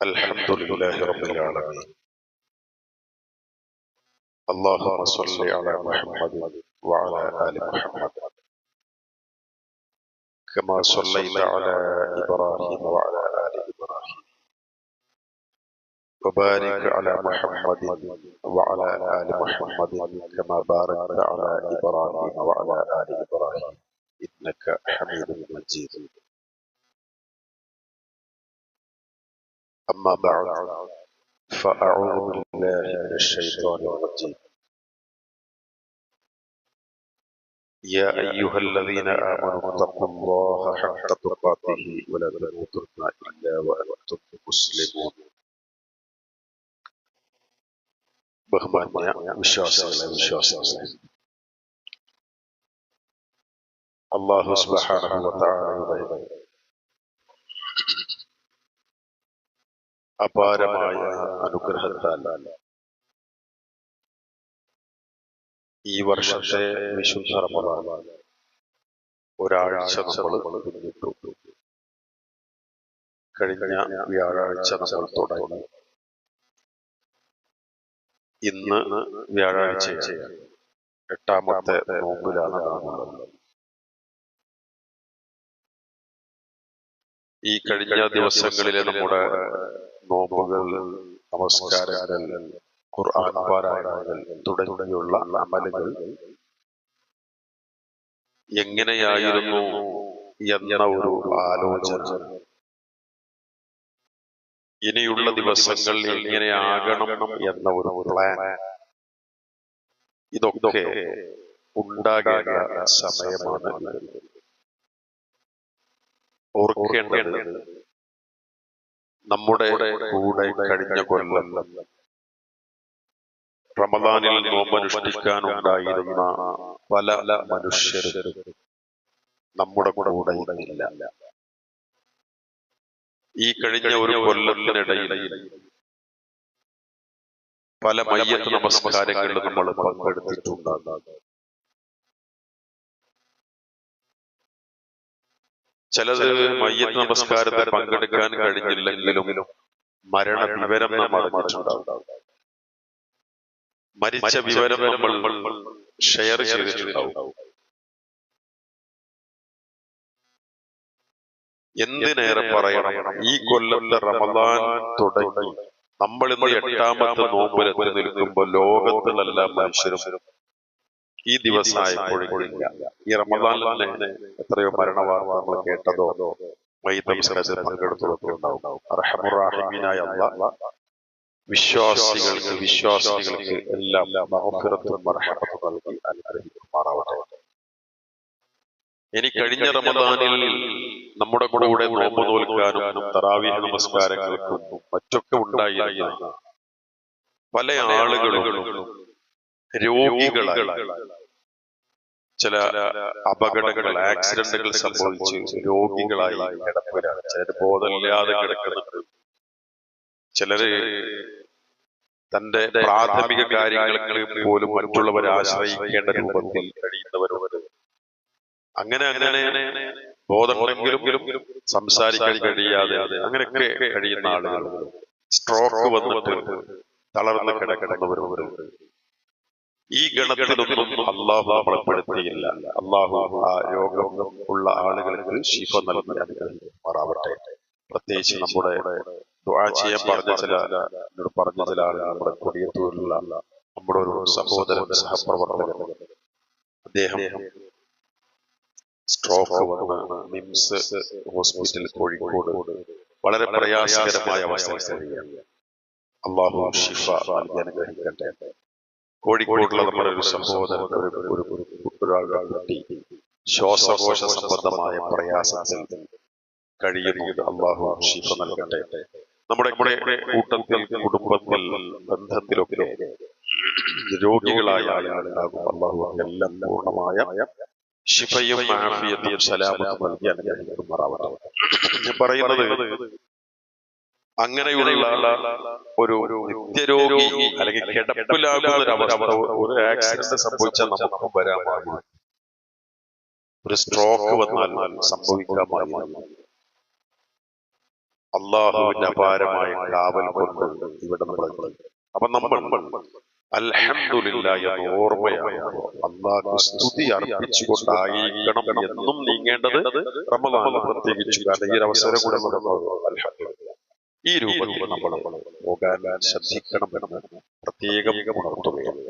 الحمد لله رب العالمين. اللهم صل على محمد وعلى آل محمد كما صليت على إبراهيم وعلى آل إبراهيم، وبارك على محمد وعلى آل محمد كما باركت على إبراهيم وعلى آل إبراهيم إنك حميد مجيد. أما بعد، فأعوذ بالله من الشيطان الرجيم. يا أيها الذين آمنوا اتقوا الله حق تقاته ولا تموتن إلا وأنتم مسلمون. ബഹുമാന്യ വിശ്വാസികളെ, അല്ലാഹു സുബ്ഹാനഹു വ തആലയുടെ അപാരമായ അനുഗ്രഹത്താൽ ഈ വർഷത്തെ വിശുദ്ധ റമദാൻ ഒരാഴ്ച നമ്മൾ പിന്നിട്ടു. കഴിഞ്ഞ വ്യാഴാഴ്ച നമ്മൾ തുടങ്ങി. ഇന്ന് വ്യാഴാഴ്ചയാണ്, എട്ടാമത്തെ നോമ്പിലാണ് നാമുള്ളത്. ഈ കഴിഞ്ഞ ദിവസങ്ങളിലെ നമ്മുടെ നോമ്പുകൾ, നമസ്കാരങ്ങൾ, ഖുർആൻ പാരായണങ്ങൾ തുടങ്ങിയുള്ള അമലുകൾ എങ്ങനെയായിരുന്നു എന്ന ഒരു ആലോചന, ഇനിയുള്ള ദിവസങ്ങൾ എങ്ങനെയാകണം എന്ന ഒരു പ്ലാൻ, ഇതൊക്കെ ഉണ്ടാകേണ്ട സമയമാണ്. ഓർക്കേണ്ടത്, നമ്മുടെ കൂടെ കഴിഞ്ഞ കൊല്ലം റമദാനിൽ നോമ്പനുഷ്ഠിക്കാനുണ്ടായിരുന്ന പല മനുഷ്യരും നമ്മുടെ കൂടെ ഇല്ല. ഈ കഴിഞ്ഞ ഒരു കൊല്ലത്തിനിടയിൽ പല മയ്യത്ത് നമസ്കാരങ്ങളിലും നമ്മൾ പങ്കെടുത്തിട്ടുണ്ടാകും. ചിലത് മയ്യത്ത് നമസ്കാരത്തിൽ പങ്കെടുക്കാൻ കഴിഞ്ഞില്ലെങ്കിലും മരണ വിവരം നമ്മൾ അറിഞ്ഞിട്ടുണ്ടാകും. മരിച്ച വിവരം നമ്മൾ ഷെയർ ചെയ്തിട്ടുണ്ടാവും. എന്തിനേറെ പറയണം, ഈ കൊല്ലത്തെ റമദാൻ തുടങ്ങി നമ്മൾ ഇന്ന് എട്ടാമത്തെ നോമ്പിലെത്തി നിൽക്കുമ്പോൾ ലോകത്തിലെല്ലാ മനുഷ്യരും ഈ ദിവസമായപ്പോഴില്ല. ഈ റമദാനിൽ തന്നെ എത്രയോ മരണവാർത്ത നമ്മൾ കേട്ടതോ മയ്യിത്ത് നമസ്കാരത്തിൽ പങ്കെടുത്തതൊക്കെ ഉണ്ടാവും. അർഹമുർ-റഹീമീനായ അല്ലാഹ് വിശ്വാസികൾക്ക് എല്ലാം മഗ്ഫിറത്തും മർഹമത്തും നൽകി അനുഗ്രഹിക്കുമാറാവട്ടെ. ഇനി കഴിഞ്ഞ റമദാനിൽ നമ്മുടെ കൂടെ നോമ്പ് നോൽക്കാനും തറാവീഹ് നമസ്കാരങ്ങൾക്കും മറ്റൊക്കെ ഉണ്ടായിരുന്ന പല ആളുകളും രോഗികളായി, ചില അപകടങ്ങൾ, ആക്സിഡന്റുകൾ സംഭവിച്ച് രോഗികളായി കിടപ്പിലാണ്. ചിലർ ബോധമില്ലാതെ കിടക്കുന്നുണ്ട്. ചിലര് തന്റെ പ്രാഥമിക കാര്യങ്ങൾക്ക് പോലും മറ്റുള്ളവരെ ആശ്രയിക്കേണ്ട രൂപത്തിൽ കഴിയുന്നവരുണ്ട്. അങ്ങനെ ബോധമുണ്ടെങ്കിലും സംസാരിക്കാൻ കഴിയാതെ അങ്ങനെയൊക്കെ കഴിയുന്ന ആളുകൾ, സ്ട്രോക്ക് വന്നിട്ട് തളർന്ന് കിടക്കുന്നവരുണ്ട്. ഈ ഗണത്തിലൊന്നും അള്ളാഹു നമ്മളെ പെടുത്തിയില്ല. അള്ളാഹു ആ രോഗം ഉള്ള ആളുകൾക്ക് ശിഫ നൽകി അനുഗ്രഹിക്കുമാറാവട്ടെ. പ്രത്യേകിച്ച് നമ്മുടെ ദുആ ചെയ്യാൻ പറഞ്ഞ ചില ആളുകൾ, നമ്മുടെ കൊടിയത്തൂരിലുള്ള നമ്മുടെ ഒരു സഹോദരൻ, സഹപ്രവർത്തകൻ, അദ്ദേഹം സ്ട്രോക്ക് വന്ന് മിംസ് ഹോസ്പിറ്റൽ കോഴിക്കോട് വളരെ പ്രയാസകരമായ അവസ്ഥയാണ്. അള്ളാഹു ശിഫ നൽകി അനുഗ്രഹിക്കട്ടെ. കോഴിക്കോടുള്ള നമ്മുടെ ഒരു സഹോദരൻ, ഒരാളുടെ ശ്വാസകോശ സംബന്ധമായ പ്രയാസത്തിൽ കഴിയുന്നുണ്ട്. അള്ളാഹു ശിഫ നൽകട്ടെ. നമ്മുടെ കൂട്ടത്തിൽ, കുടുംബത്തിൽ, ബന്ധത്തിലൊക്കെ രോഗികളായ ആളുകളുണ്ടാകും. അള്ളാഹു എല്ലാം പൂർണ്ണമായ ശിഫയും ആഫിയത്തും സലാമത്തും നൽകി അനുഗ്രഹിക്കുമാറാവട്ടെ. ഞാൻ പറയുന്നത്, അങ്ങനെയുള്ള ഒരു നിത്യരോഗി അല്ലെങ്കിൽ കിടപ്പിലാകുന്ന ഒരവസ്ഥ ഒരു ആക്സിഡന്റ് സംഭവിച്ചാൽ നമുക്ക് വരാമാകും. ഒരു സ്ട്രോക്ക് വന്നാൽ സംഭവിക്കാമാകും. അള്ളാഹുവിന്റെ അപാരമായ കാവൽ കൊണ്ട് ഇവിടെ നമ്മൾ. അപ്പൊ നമ്മൾ അൽഹംദുലില്ലാഹ് എന്ന ഓർമ്മയാണ് അള്ളാഹു സ്തുതി അർപ്പിച്ചുകൊണ്ടായിരിക്കണം എന്നും നീങ്ങേണ്ടത്. റമദാനിൽ പ്രത്യേകിച്ചു കാരണം ഈ ഒരു അവസരം കൂടെ അൽഹംദുലില്ലാഹ് ഈ രൂപത്തിൽ നമ്മൾ പോകാൻ ശ്രദ്ധിക്കണമെന്ന് പ്രത്യേകം ഉണർത്തുകയാണ്.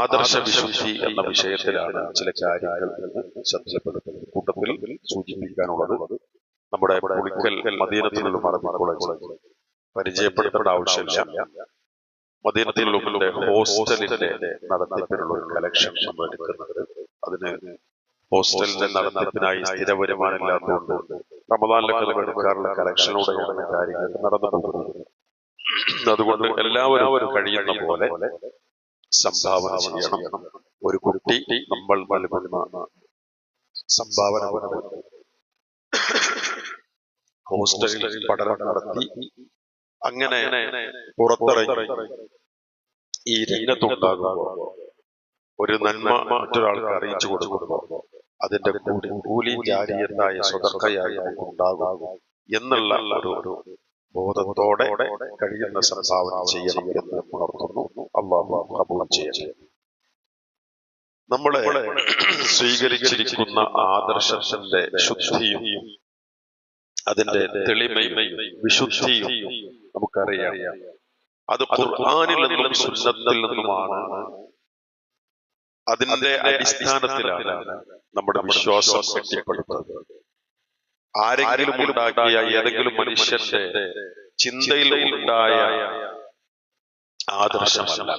ആദർശ വിശുദ്ധി എന്ന വിഷയത്തിലാണ് ചില കാര്യങ്ങൾ ശ്രദ്ധപ്പെടുത്തുന്നത്. കൂട്ടത്തിൽ സൂചിപ്പിക്കാനുള്ളത് നമ്മുടെ പുളിക്കൽ മദീനത്തുൽ അറബി കോളേജ് പരിചയപ്പെടുത്തേണ്ട ആവശ്യമില്ല. മദീനത്തുൽ ഉമ്മയുടെ ഹോസ്റ്റലിന്റെ നടത്തിപ്പിനുള്ള ഒരു കളക്ഷൻ നമ്മൾ എടുക്കുന്നുണ്ട്. അതിന് ഹോസ്റ്റലിന്റെ നടത്തിപ്പിനായി സ്ഥിര വരുമാനമില്ലാത്തതുകൊണ്ട് റമദാനിലൊക്കെ എടുക്കാറുള്ള കളക്ഷനോടെയാണ് കാര്യങ്ങൾ നടന്നു പോകുന്നത്. അതുകൊണ്ട് എല്ലാവരും കഴിയുന്ന പോലെ സംഭാവന ചെയ്യണം. ഒരു കുട്ടി നമ്മൾ നൽകുന്ന സംഭാവന ഹോസ്റ്റലിൽ പഠനം നടത്തി അങ്ങനെ പുറത്തിറങ്ങി ഈ രംഗത്തുണ്ടാകുമ്പോൾ ഒരു നന്മ മറ്റൊരാൾക്ക് അറിയിച്ചു കൊടുക്കുമ്പോൾ അതിന്റെ കൂലി ജാരിയത്തായ സ്വതക്കയായി ഉണ്ടാകും എന്നുള്ള ഒരു ബോധത്തോടെ കഴിയുന്ന സംഭാവന ചെയ്യണം എന്ന് ഉണർത്തുന്നു. അല്ലാഹു ഖബൂൽ ചെയ്യട്ടെ. നമ്മളെ സ്വീകരിച്ചിരിക്കുന്ന ആദർശത്തിന്റെ ശുദ്ധിയും അതിന്റെ തെളിമയും വിശുദ്ധിയും നമുക്കറിയാം. അത് ഖുർആനിൽ നിന്നും സുന്നത്തിൽ നിന്നുമാണ്. അതിന്റെ അടിസ്ഥാനത്തിലാണ് നമ്മുടെ വിശ്വാസം കെട്ടിപ്പടുത്തത്. ആരെങ്കിലും ഉണ്ടാക്കിയ ഏതെങ്കിലും മനുഷ്യന്റെ ചിന്തയിൽ ഉണ്ടായ ആദർശമല്ല,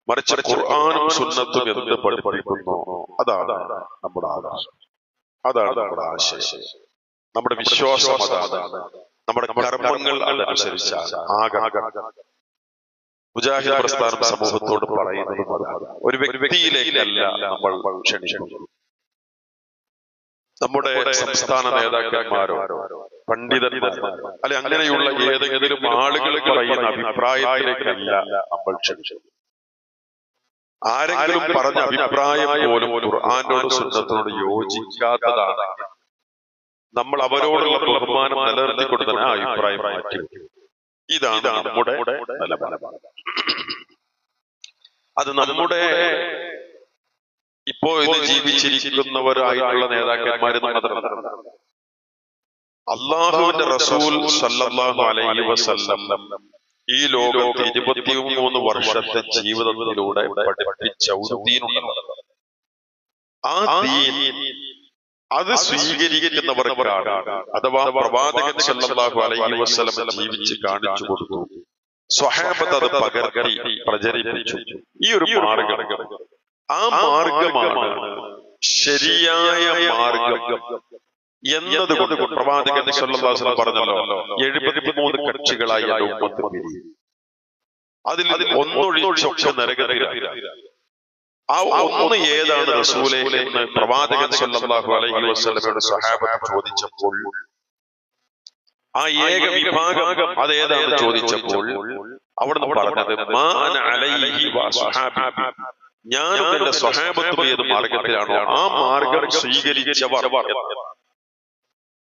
മറിച്ച് ഖുർആനും സുന്നത്തും എന്ത് പഠിപ്പിക്കുന്നു അതാണ് നമ്മുടെ ആദർശം, അതാണ് നമ്മുടെ ആശയം, നമ്മുടെ വിശ്വാസം അതാണ്, നമ്മുടെ കർമ്മങ്ങൾ അതനുസരിച്ചാണ്. മുജാഹിദ് പ്രസ്ഥാനം സമൂഹത്തോട് പറയുന്നത് ഒരു വ്യക്തിയിലേക്കല്ല നമ്മൾ ക്ഷണിക്കുന്നു. നമ്മുടെ സംസ്ഥാന നേതാക്കന്മാരോ പണ്ഡിതന്മാരോ അല്ലെ അങ്ങനെയുള്ള ഏതെങ്കിലും ആളുകൾ പറയുന്ന അഭിപ്രായത്തിലേക്കല്ല നമ്മൾ ക്ഷണിച്ചത്. ആരെങ്കിലും പറഞ്ഞ അഭിപ്രായം പോലും ഖുർആനോട് സുന്നത്തിനോട് യോജിക്കാത്തതാണ്. നമ്മൾ അവരോടുള്ള ബഹുമാനം നിലനിർത്തിക്കൊണ്ട് തന്നെ ആ അഭിപ്രായം മാറ്റി. ഇതാണ് നമ്മുടെ നിലപാട്. അത് നമ്മുടെ ഇപ്പോ ഇത് ജീവിച്ചിരിക്കുന്നവരായിട്ടുള്ള നേതാക്കന്മാര് മാത്രമല്ല, അള്ളാഹുവിന്റെ റസൂൽ സല്ലല്ലാഹു അലൈഹി വസല്ലം ഈ ലോകത്ത് 23 വർഷത്തെ ജീവിതത്തിലൂടെ പഠിപ്പിച്ച ഒരു ദീനുണ്ട്. ആ ദീൻ അത് സ്വീകരിക്കുന്നവർക്കാണ്, അഥവാ പ്രവാചകൻ സല്ലല്ലാഹു അലൈഹി വസല്ലം ജീവിച്ച് കാണിച്ചു കൊടുത്തു, സ്വഹാബത്ത് അത് പകർത്തി പ്രചരിപ്പിച്ചു. ഈ ഒരു മാർഗം, ആ മാർഗമാണ് ശരിയായ മാർഗം എന്നതുകൊണ്ട് പ്രവാചകൻ സല്ലല്ലാഹു അലൈഹി വസല്ലം പറഞ്ഞല്ലോ 73 കക്ഷികളായി ഉമ്മത്ത് പിരിയും, അതിൽ ഒന്നൊഴിച്ചൊക്കെ നരകത്തിലാണ്. ആ ഒന്ന് ഏതാണ് റസൂലേ എന്ന് പ്രവാചകൻ സല്ലല്ലാഹു അലൈഹി വസല്ലമയുടെ സ്വഹാബത്ത് ചോദിച്ചപ്പോൾ, ആ ഏക വിഭാഗം അതേതാണെന്ന് ചോദിച്ചപ്പോൾ അവിടുന്ന് പറഞ്ഞത് മാ അന അലൈഹി വസ്ഹാബി, ഞാനും എന്റെ സ്വഹാബത്തും ഏത് മാർഗത്തിലാണോ ആ മാർഗം സ്വീകരിച്ചവർ.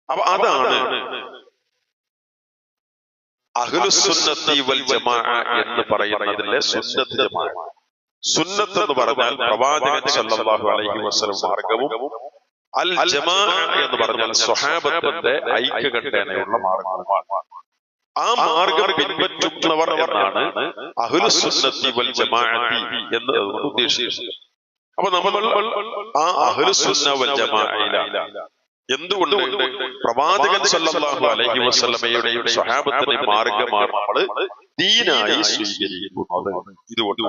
അപ്പൊ അതാണ് അഹ്ലുസുന്നത്തി വൽ ജമാഅ എന്ന് പറയുന്നതിലെ സുന്നത്ത് ജമാഅ. സുന്നത്ത് എന്ന് പറഞ്ഞാൽ പ്രവാചകൻ സല്ലല്ലാഹു അലൈഹി വസല്ലം മാർഗവും, അൽ ജമാഅ എന്ന് പറഞ്ഞാൽ സ്വഹാബത്തിന്റെ ഐക്യകണ്ഠേനയുള്ള മാർഗവുമാണ്. ആ മാർഗം പിൻപറ്റുന്നവർ എന്നാണ് അഹ്ലുസുന്നത്തി വൽ ജമാഅത്തി എന്ന് ഉദ്ദേശിക്കുന്നത്. അപ്പൊ നമ്മൾ ആ അഹ്ലുസുന്ന വൽ ജമാഅയിലാണ്. എന്തുകൊണ്ട്? പ്രവാചകൻ സല്ലല്ലാഹു അലൈഹി വസല്ലമയുടെയും സ്വഹാബത്തിന്റെയും മാർഗമാണ് നമ്മൾ ദീനായി സ്വീകരിക്കുന്നത്. ഇതുകൊണ്ട്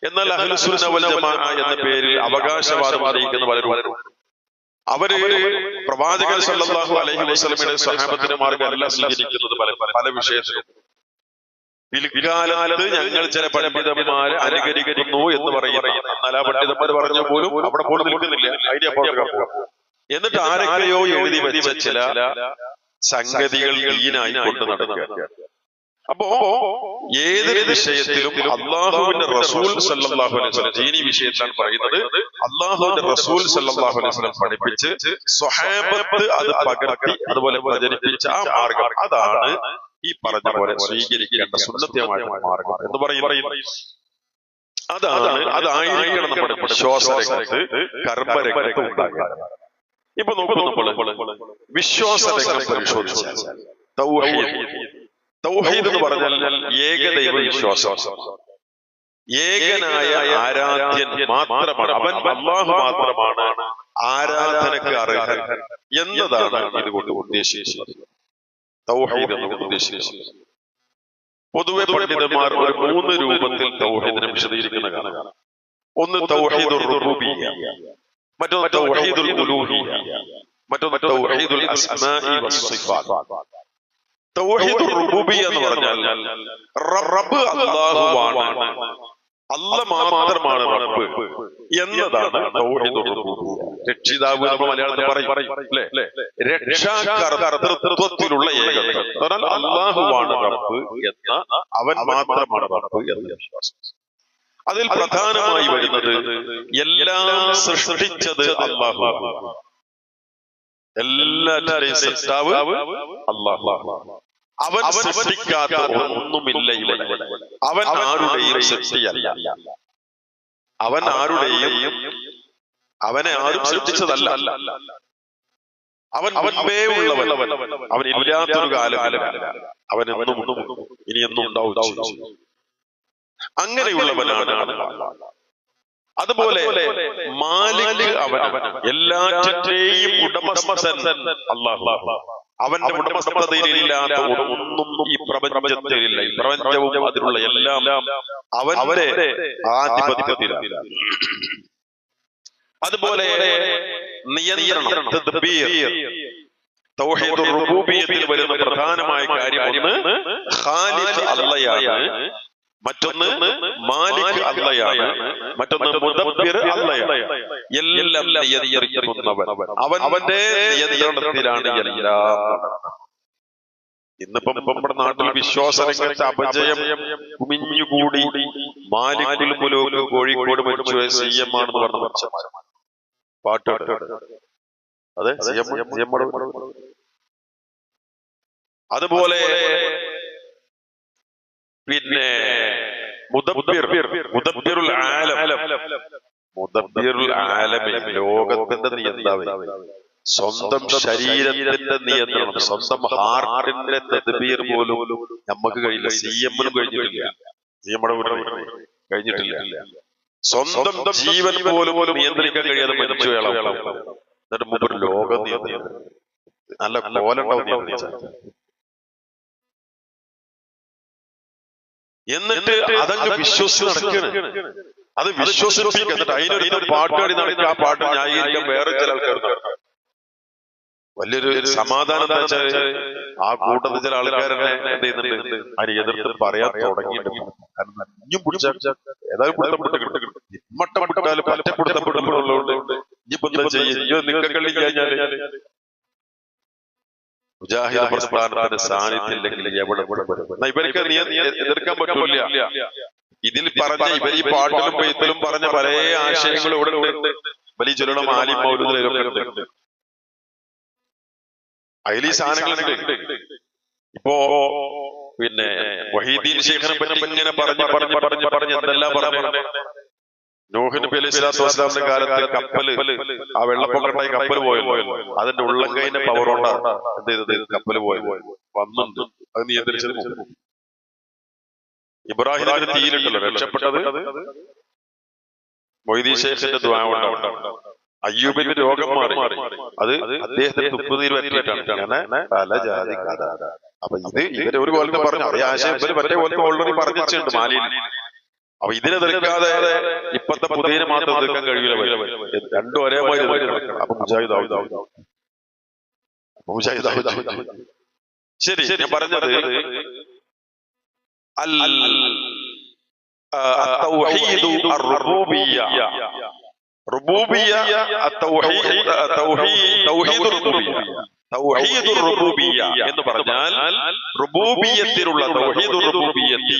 എന്നാൽ അഹ്ലുസുന്ന വൽ ജമാഅ എന്ന പേരിൽ അവകാശവാദം അറിയിക്കുന്ന പലരും അവര് പ്രവാചകൻ സല്ലല്ലാഹു അലൈഹി വസല്ലമയുടെ സ്വഹാബത്തിന്റെ മാർഗമല്ല സ്വീകരിക്കുന്നത്. പല വിഷയത്തിലും പിൽക്കാലത്ത് ഞങ്ങൾ ചില പണ്ഡിതന്മാരെ അനുകരിക്കുന്നു എന്ന് പറയുന്നു. എന്നാൽ ആ പണ്ഡിതന്മാർ പറഞ്ഞ പോലും അവിടെ പോലും നിൽക്കുന്നില്ല, അതിന്റെ അപ്പുറത്തേക്ക്. എന്നിട്ട് ആരൊക്കെയോ എഴുതി വെച്ച ചില സംഗതികൾ ദീനായി കൊണ്ട് നടക്കുക. അപ്പോ ഏതൊരു വിഷയത്തിലും അള്ളാഹുവിന്റെ റസൂൽ സല്ലല്ലാഹു അലൈഹി വസല്ലം ദീനി വിഷയത്തിലാണ് പറയുന്നത്, അള്ളാഹുവിന്റെ റസൂൽ സല്ലല്ലാഹു അലൈഹി വസല്ലം പഠിപ്പിച്ച് സ്വഹാബത്ത് അത് പകർത്തി അതുപോലെ പ്രചരിപ്പിച്ച ആ മാർഗം, അതാണ് ഈ പറഞ്ഞ പോലെ സ്വീകരിക്കേണ്ട സുന്നത്തമായ മാർഗം എന്ന് പറയുന്നത്. അതായിരിക്കണം നമ്മുടെ വിശ്വാസരംഗത്ത് കർമ്മരംഗത്ത് ഉണ്ടാകുക. ഇപ്പൊ നോക്കൂ, നമ്മൾ വിശ്വാസരംഗം പരിശോധിച്ചാൽ തൗഹീദ് എന്ന് പറഞ്ഞാൽ ഏകദൈവ വിശ്വാസം, ഏകനായ ആരാധ്യൻ മാത്രമാണ്, അവൻ അല്ലാഹു മാത്രമാണ് ആരാധനക്ക് അർഹൻ എന്നതാണ് ഇതുകൊണ്ട് ഉദ്ദേശിക്കുന്നത്. തൗഹീദ് എന്ന് ഉദ്ദേശിക്കുന്നത് പൊതുവെ പണ്ഡിതന്മാർ ഒരു 3 രൂപത്തിൽ തൗഹീദിനെ വിശദീകരിക്കുന്ന കാണാം. ഒന്ന് തൗഹീദുർ റുബൂബിയ്യ, മറ്റൊന്ന് തൗഹീദുൽ ഉലൂഹിയ്യ, മറ്റൊന്ന് തൗഹീദുൽ അസ്മാഇ വസ്സിഫാത്ത്. തൗഹീദുർ റുബൂബിയ്യ എന്ന് പറഞ്ഞാൽ റബ്ബ് അല്ലാഹുവാണ്, അല്ലാഹ് മാത്രമാണ് റബ്ബ് എന്നതാണ് തൗഹീദുർ റുബൂബിയ്യ. രക്ഷിതാവ് എന്ന് മലയാളത്തിൽ പറയും അല്ലേ, രക്ഷാകർതൃത്വത്തിലുള്ള ഏകത്വം, അല്ലാഹുവാണ് റബ്ബ് എന്ന, അവൻ മാത്രമാണ് റബ്ബ് എന്ന വിശ്വാസം. അതിൽ പ്രധാനമായി വരുന്നത് എല്ലാം സൃഷ്ടിച്ചത് അല്ലാഹുവാണ്, എല്ലാറ്റിന്റെയും സൃഷ്ടാവ് അല്ലാഹുവാണ്. അവൻ സൃഷ്ടിക്കാത്ത ഒന്നുമില്ല ഇവിടെ. അവൻ ആരുടെയും സൃഷ്ടിയല്ല, അവൻ ആരുടെയും, അവനെ ആരും സൃഷ്ടിച്ചതല്ല. അവൻ മുൻപേ ഉള്ളവൻ, അവൻ ഇല്ലാത്തൊരു കാലമില്ല, അവൻ എന്നും ഇനി എന്നും ഉണ്ടാവും, അങ്ങനെയുള്ളവനാണ്. അതുപോലെ മാലിക് അവൻ, എല്ലാറ്റിന്റെയും ഉടമസ്ഥൻ അല്ലാഹു. അവന്റെ ഉടമസ്ഥതയിലില്ലാത്ത ഒന്നും ഈ പ്രപഞ്ചത്തിലില്ല. ഈ പ്രപഞ്ചവും അതിലുള്ള എല്ലാം അവന്റെ ആധിപത്യത്തിലാണ്. അതുപോലെ നിയന്ത്രണം, തദ്ബീർ, തൗഹീദുർ റുബൂബിയ്യത്തിൽ വരുന്ന പ്രധാനമായ കാര്യം ഒന്ന് ഖാലിഖ് അല്ലാഹയാണ്, മറ്റൊന്ന് മാലിക് അല്ലാഹയാണ്, മറ്റൊന്ന് മുദബ്ബിർ അല്ലാഹയാണ്. എല്ലാം നിയന്ത്രിക്കുന്നവൻ, അവന്റെ നിയന്ത്രണത്തിലാണ് എല്ലാം. ഇന്നിപ്പം നമ്മുടെ നാട്ടിൽ വിശ്വാസരംഗത്ത് അപജയം കുമിഞ്ഞുകൂടി. മാലിക്കുൽ മുലൂക്ക് കോഴിക്കോട് മരിച്ചു CM ആണെന്ന് പറഞ്ഞ മനുഷ്യന്മാർ പാട്ട്, അതെ CM. അതുപോലെ പിന്നെ മുദബ്ബിറുൽ ആലം, ലോകത്തിന്റെ നിയന്താവ്, സ്വന്തം ശരീരത്തിന്റെ നിയന്ത്രണം, സ്വന്തം ഹാർട്ടിന്റെ തദ്ബീർ പോലും നമുക്ക് കഴിയില്ല. CM കഴിഞ്ഞിട്ടില്ല, കഴിഞ്ഞിട്ടില്ല. സ്വന്തം ജീവൻ പോലും നിയന്ത്രിക്കാൻ കഴിയാതെ മരിച്ചു വേണം. എന്നിട്ട് മുമ്പ് ലോകം നിയന്ത്രിക്കുന്നത് നല്ല കോലുണ്ടാവും. എന്നിട്ട് അതങ്ങ് വിശ്വസിച്ച് നടക്കുകയാണ്. അത് വിശ്വസിപ്പിക്കുക, എന്നിട്ട് അതിനൊരു പാട്ടുപാടി നടക്കുക. ആ പാട്ട് ന്യായീകരിക്കാൻ വേറെ ചില ആൾക്കാർ. വലിയൊരു സമാധാനം എന്താ വെച്ചാൽ ആ കൂട്ടത്തിൽ ചില ആൾക്കാരെന്നെ എന്ത് ചെയ്യുന്നുണ്ട്, അതിന് എതിർത്ത് പറയാൻ തുടങ്ങിയിട്ടുണ്ട്. കാരണം ഇനിയും പിടിച്ചാൽ ഏതായാലും മട്ടം പിട്ടാലും പറ്റപ്പെടുത്തപ്പെടുമ്പോഴുള്ളതുകൊണ്ട് ഇനിയിപ്പോ എന്താ ചെയ്യുക, നിക്കക്കള്ളി കഴിഞ്ഞാല് മുജാഹിദ് പ്രസ്ഥാനത്തിന്റെ സാന്നിധ്യമില്ലെങ്കിൽ എവിടെ ഇവർക്ക് എതിർക്കാൻ പറ്റില്ല. ഇതിൽ പറഞ്ഞ ഇവർ ഈ പാട്ടിലും പെയ്ത്തലും പറഞ്ഞ പല ആശയങ്ങളും ഇവിടെ ഉണ്ട്. വലിയ ചൊല്ലണം ആലിം മൗലൂദിലൊക്കെ ഉണ്ട്. അതിൽ ഈ സാധനങ്ങളുണ്ട്. ഇപ്പോ പിന്നെ വഹീദീൻ ശൈഖിനെ പറ്റി ഇങ്ങനെ പറഞ്ഞ് എന്തെല്ലാം പറഞ്ഞു. നൂഹ് നബി അലൈഹി സ്വലാത്തു വസ്സലാമിന്റെ കാലത്ത് കപ്പല്, ആ വെള്ളപ്പൊക്കണ്ടായി കപ്പൽ പോയല്ലോ, അതിന്റെ ഉള്ളംകൈന്റെ പവർ കൊണ്ടാണ് എന്ത് ചെയ്തത്, കപ്പല് പോയത് വന്നുണ്ട്. അത് നിയന്ത്രിച്ചത് ഇബ്രാഹിം നബി തീയിലുണ്ടല്ലോ രക്ഷപ്പെട്ടത് മൊയ്തീൻ ശൈഖിന്റെ ദുആ കൊണ്ടാണ്. അയ്യൂബിന്റെ രോഗം മാറി, അത് അദ്ദേഹത്തിന് തുപ്പുനീര് പറ്റിയിട്ടാണ്. അങ്ങനെ പല ജാതി കഥ. അപ്പൊ ഇവര് ഒരു കോലത്ത് പറഞ്ഞു, അതേ ആശയം ഇവര് മറ്റേ കോലത്ത് ഓൾറെഡി പറഞ്ഞു വെച്ചിട്ടുണ്ട് മാലിയിൽ. അപ്പൊ ഇതിനെ തീർക്കാതെ ഇപ്പത്തെ പുതിയനെ മാത്രം തീർക്കാൻ കഴിയില്ല. രണ്ടും ഒരേപോലെ അപ്പൊ മുജാഹിദ്. ശരി, ഞാൻ പറഞ്ഞത് തൗഹീദുർ റുബൂബിയ്യ എന്ന് പറഞ്ഞാൽ റുബൂബിയ്യത്തിലുള്ള തൗഹീദുർ റുബൂബിയ്യത്തി,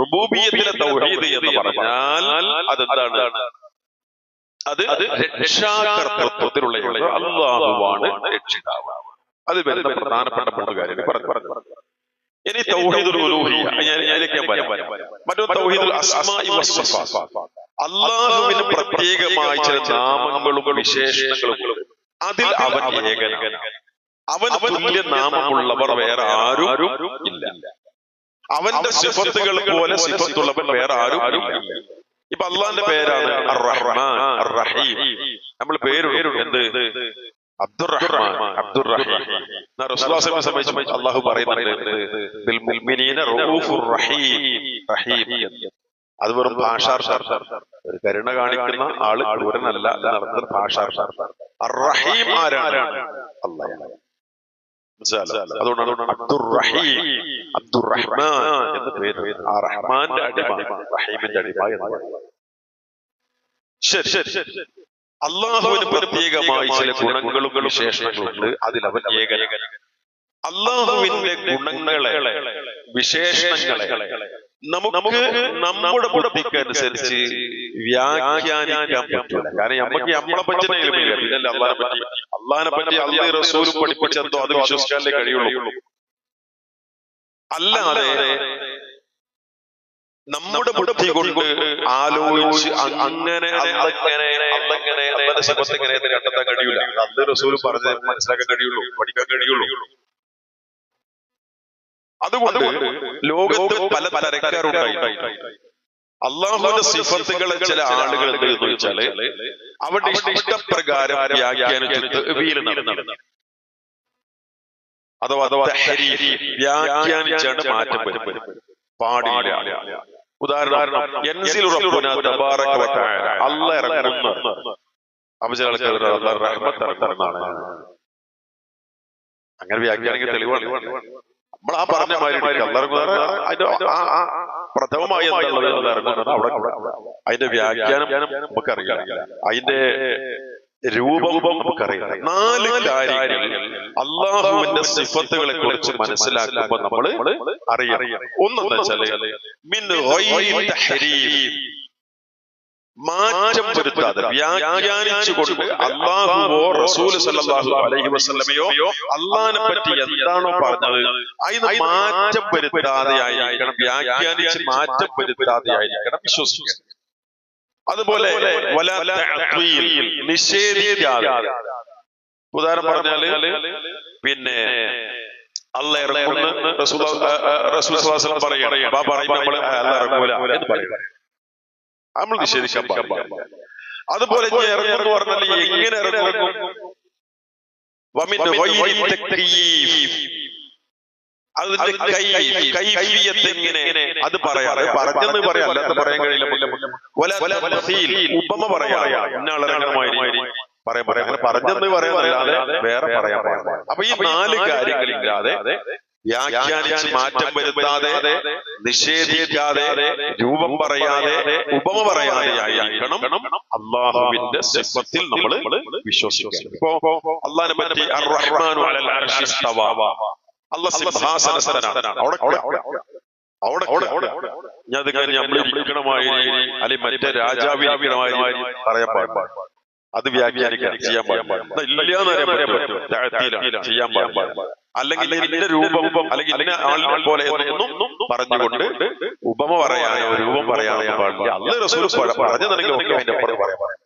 റുബൂബിയ്യത്തിലെ തൗഹീദ് എന്ന് പറഞ്ഞാൽ അതെന്താണ്? അത് രക്ഷാകർത്തൃത്വത്തിലുള്ള അല്ലാഹുവാണ് രക്ഷിതാവ്. അത് വരുന്ന പ്രധാനപ്പെട്ട മൂന്ന് കാര്യങ്ങൾ പറഞ്ഞു. ഇനി തൗഹീദുൽ ഉലൂഹിയ്യ മറ്റൊരു തൗഹീദുൽ അസ്മാഇ വസ്സിഫാത്ത്, അല്ലാഹുവിന് പ്രത്യേകമായ ചില നാമങ്ങളും വിശേഷണങ്ങളും അതിൽ അവൻ ഏകനാണ്. അവന് തുല്യ നാമമുള്ളവർ വേറെ ആരും ഇല്ല. അവന്റെ സിഫത്തുകൾ പോലെ സിഫത്തുള്ളവൻ വേറെ ആരും ഇല്ല. ഇപ്പൊ അള്ളാന്റെ പേരാണ് അർ-റഹ്മാൻ അർ-റഹീം. നമ്മൾ പേര് എന്ത്? അബ്ദുറഹ്മാൻ അബ്ദുറഹീം. റസൂലുള്ളാഹിയെ സംബന്ധിച്ച് അല്ലാഹു പറയുന്നുണ്ട് ബിൽ മുഅ്മിനീന റഊഫുർ റഹീം. റഹീം അത് വെറും ഭാഷാർത്ഥം, ഒരു കരുണ കാണിക്കുന്ന ആള് ക്രൂരനല്ല നടത്തുന്ന ഭാഷാർത്ഥം. അർ-റഹീം ആരാണ്? അല്ലാഹ്. അതുകൊണ്ടാണ് അബ്ദുറഹീം അബ്ദുറഹ്മാൻ എന്ന പേര്. ആ റഹ്മാന്റെ അടിമ, റഹീമിന്റെ അടിമ എന്ന് പറയുന്നത്. ശരി, അള്ളാഹുവിന് പ്രത്യേകമായി ചില ഗുണങ്ങളും വിശേഷണങ്ങളുണ്ട്. അതിലവൻ ഏകനാണ്. അള്ളാഹുവിന്റെ ഗുണങ്ങളെ വിശേഷണങ്ങളെ നമുക്ക് നമ്മുടെ ബുദ്ധിക്കനുസരിച്ച് വ്യാഖ്യാനിക്കാൻ പറ്റില്ല. കാരണം നമുക്ക് നമ്മളെ പറ്റി പിന്നെ അള്ളാഹിനെ പറ്റി അള്ളാഹ് റസൂൽ പഠിപ്പിച്ചെന്തോ അത് വിശ്വസിക്കാനേ കഴിയുള്ളൂ. അല്ലാതെ നമ്മുടെ ബുദ്ധി കൊണ്ട് ആലോചിച്ച് അങ്ങനെ അള്ളങ്ങനെ സിഫത്ത് കണ്ടെത്താൻ കഴിയൂല. അള്ളാഹ് റസൂൽ പറഞ്ഞ് മനസ്സിലാക്കാൻ കഴിയുള്ളൂ, പഠിക്കാൻ കഴിയുള്ളൂ. അതുകൊണ്ട് ലോകത്ത് പല തരക്കാരുണ്ടായി. അള്ളാഹുവിന്റെ സിഫത്തുകളെ ചില ആളുകൾ എന്ത് ചോദിച്ചാല് അവരുടെ ഇഷ്ടപ്രകാരം വ്യാഖ്യാനിച്ചിട്ട് അഥവാ വ്യാഖ്യാനിച്ചാണ് മാറ്റം വരും. പാടില്ല. ഉദാഹരണം അള്ള ഇറങ്ങുന്ന അപ്പൊ ചില ആൾക്കാർ റഹ്മത്ത് ഇറങ്ങുന്നതാണ്. അങ്ങനെ വ്യാഖ്യാനിക്കാൻ തെളിവാണ്. നമ്മൾ ആ പറഞ്ഞ മാതിരി പ്രഥമമായി എന്താണുള്ളത് അവിടെ അതിന്റെ വ്യാഖ്യാനം നമുക്കറിയാം, അതിന്റെ രൂപവും നമുക്കറിയാം. 4 കാര്യങ്ങൾ അള്ളാഹുവിന്റെ സിഫത്തുകളെ കുറിച്ച് മനസ്സിലാക്കുമ്പോൾ നമ്മൾ അറിയാം. ഒന്നെന്ന് വെച്ചാല് മാറ്റം വരുത്താതെ വ്യാഖ്യാനിച്ചുകൊണ്ട് അള്ളാഹുവോ റസൂൽ സല്ലല്ലാഹു അലൈഹി വസല്ലമയോ അള്ളാഹിനെ പറ്റി എന്താണോ പറഞ്ഞത് അതിന് മാറ്റം വരുത്താതെ ആയിരിക്കണം, വ്യാഖ്യാനിച്ച് മാറ്റം വരുത്താതെ ആയിരിക്കണം വിശ്വസിക്കുക. അതുപോലെ നിഷേധിക്കാതെ, ഉദാഹരണം പറഞ്ഞാല് പിന്നെ അള്ളാഹ് ഇറങ്ങുന്ന റസൂൽ പറയുമ്പോൾ നമ്മൾ അള്ളാഹ് ഇറങ്ങൂല എന്ന് പറയും, നമ്മൾ നിഷേധിക്കാൻ പാടില്ല. അതുപോലെ ഇറങ്ങുമെന്ന് പറഞ്ഞാൽ എങ്ങനെ ഇറങ്ങും? അതിന്റെ കൈഫിയത്ത് എങ്ങനെ അത് പറയാം, പറഞ്ഞെന്ന് പറയാം, അല്ലാതെ പറയാൻ കഴിയില്ല. ഉപമ പറയാം, പറയാൻ അങ്ങനെ പറഞ്ഞെന്ന് പറയാനല്ലാതെ വേറെ പറയാൻ പാടില്ല. അപ്പൊ ഈ 4 കാര്യങ്ങളില്ലാതെ വ്യാഖ്യാനിച്ച് മാറ്റം വരുത്താതെ, നിഷേധിക്കാതെ, രൂപം പറയാതെ, ഉപമ പറയാതെ ആയിരിക്കണം അള്ളാഹുവിന്റെ സിഫത്തിൽ നമ്മൾ വിശ്വസിക്കുക. ഇപ്പോ അള്ളാഹിനെ പറ്റി അർ-റഹ്മാനു അലൽ അർശി ഇസ്തവാ, അള്ളാഹ് സിംഹാസനസ്ഥനാണ്. ഞാൻ നമ്മൾ ഇരിക്കണമായി അല്ലെങ്കിൽ മറ്റേ രാജാവിരിക്കണമായി പറയാൻ പാടില്ല. അത് വ്യാഖ്യാനിക്കാൻ ചെയ്യാൻ പാടില്ല. ഇല്ലാന്ന് പറയാൻ പറ്റും, ചെയ്യാൻ പാടില്ല. അല്ലെങ്കിൽ ഇതിന്റെ രൂപം അല്ലെങ്കിൽ ഇതിനെ ആൾ പോലെ ഒന്നും പറഞ്ഞുകൊണ്ട് ഉപമ പറയാനോ രൂപം പറയാനോ പാടില്ല. അല്ലാഹു റസൂൽ പറഞ്ഞതെങ്കിൽ ഒക്കെ അതിന്റെ അപ്പുറം പറയാൻ പാടില്ല.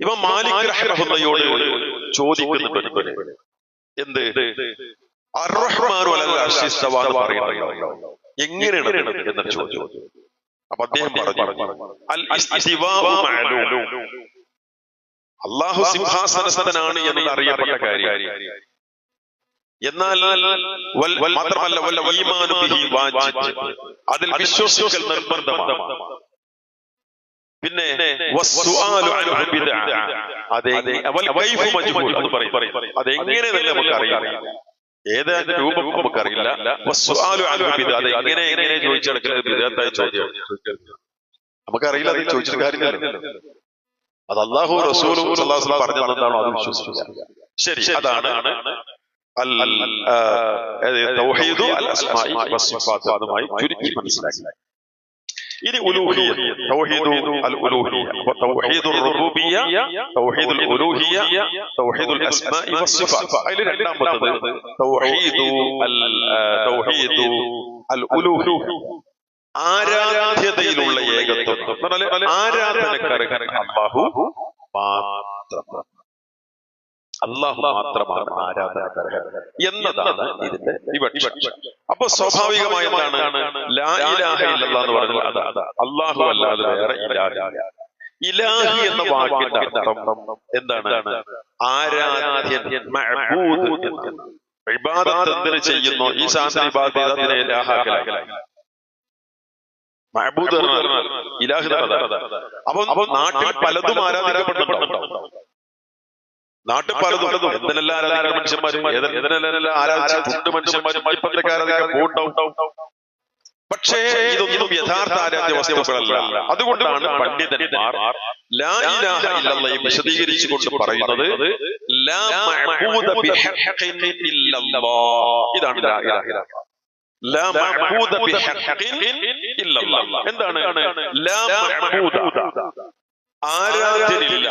ഇപ്പൊ മാലിക് റഹ്മത്തുള്ളാഹിയോട് ചോദിക്കുന്നുണ്ട്, എന്ത് അർ-റഹ്മാനു അലൽ അർശി ഇസ്തവാ എന്ന് പറയുന്നത് എങ്ങനെയാണ് എന്നൊരു ചോദ്യം. അപ്പൊ അദ്ദേഹം പറഞ്ഞു അൽ ഇസ്തിവാഉ മഅലൂം, അല്ലാഹു സിംഹാസനസ്ഥനാണ് എന്ന് അറിയപ്പെട്ട കാര്യം. എന്നാൽ മാത്രമല്ല വൽ ഈമാനു ബിഹി വാജിബ്, അതിൽ വിശ്വസിക്കൽ നിർബന്ധമാണ്. പിന്നെ വസ്സുആലു അൻഹു ബിദ്അ, വൽ കൈഫു മജ്ഹൂൽ, അത് പറയും അതെങ്ങനെ നമുക്ക് അറിയാം, ഏതാണ്ട് രൂപം നമുക്കറിയില്ല. വസ്സുആലു അൻഹു ബിദ്അ, അത് എങ്ങനെ ചോദിച്ചെടുക്കുന്നത് ബിദ്അത്തായ ചോദ്യം നമുക്കറിയില്ല, അത് ചോദിച്ചിട്ട് കാര്യമില്ല. അത് അല്ലാഹു റസൂലും സ്വല്ലല്ലാഹു അലൈഹി വസല്ലം പറഞ്ഞതെന്താണോ അത് വിശ്വസിക്കുക. ശരി, അതാണ് തൗഹീദു അൽ അസ്മാഇ വസ്സിഫാത്ത് അതുമായി ചുരുക്കി മനസ്സിലാക്കി. ഇനി ഉലൂഹിയ്യ, തൗഹീദു അൽ ഉലൂഹിയ്യ, തൗഹീദുർ റുബൂബിയ്യ, തൗഹീദുൽ ഉലൂഹിയ്യ, തൗഹീദുൽ അസ്മാഇ വസ്സിഫാത്ത്. അതിൽ രണ്ടാമത്തേത് തൗഹീദു അൽ ഉലൂഹിയ്യ, ആരാധ്യതയിലുള്ള ഏകത്വം. ആരാധനക്കാരൻ അല്ലാഹു മാത്രം, അല്ലാഹു മാത്രമാണ് ആരാധനക്കാരൻ എന്നതാണ് ഇതിന്റെ വിവക്ഷ. അപ്പൊ സ്വാഭാവികമായി എന്താണ് ലാ ഇലാഹ ഇല്ലല്ലാഹ് എന്ന് പറഞ്ഞാൽ അതാണ് അല്ലാഹു അല്ലാതെ വേറെ ഇലാഹില്ല. ഇലാഹി എന്ന വാക്കിന്റെ അർത്ഥം എന്താണ്? ആരാധ്യൻ, മഅബൂദ്. ഇബാദത്ത് എന്തിനു ചെയ്യുന്നു? ഈ സാധന ഇബാദത്തിനെ ഇലാഹാക്കലാണ്. മഅബൂദ് ഇലാഹ്. അപ്പൊ നാട്ടിൽ പലതും ആരാധിക്കപ്പെടുന്നുണ്ടോ? നാട്ടിൽ പലതും എന്തിനെല്ലാം ആരാധിക്കുന്ന മനുഷ്യന്മാരും എന്തിനെല്ലാം ആരാധിച്ചുണ്ട് മനുഷ്യന്മാരും ആരാധിക്കാൻ. പക്ഷേ ഇതൊന്നും യഥാർത്ഥ ആരാധ്യ വസ്തുക്കളല്ല. അതുകൊണ്ടാണ് പണ്ഡിതന്മാർ ലാ ഇലാഹ ഇല്ലല്ലാഹ് വിശദീകരിച്ചുകൊണ്ട് പറയുന്നത് ലാ മഅബൂദ ബിഹഖ്ഖിൻ ഇല്ലല്ലാഹ്. ഇതാണ് ലാ ഇലാഹ ഇല്ലല്ലാഹ്. ലാ മഅബൂദ ബിഹഖ്ഖിൻ ഇല്ലല്ലാഹ്. എന്താണ് ലാ മഅബൂദ? ആരാധ്യനില്ല,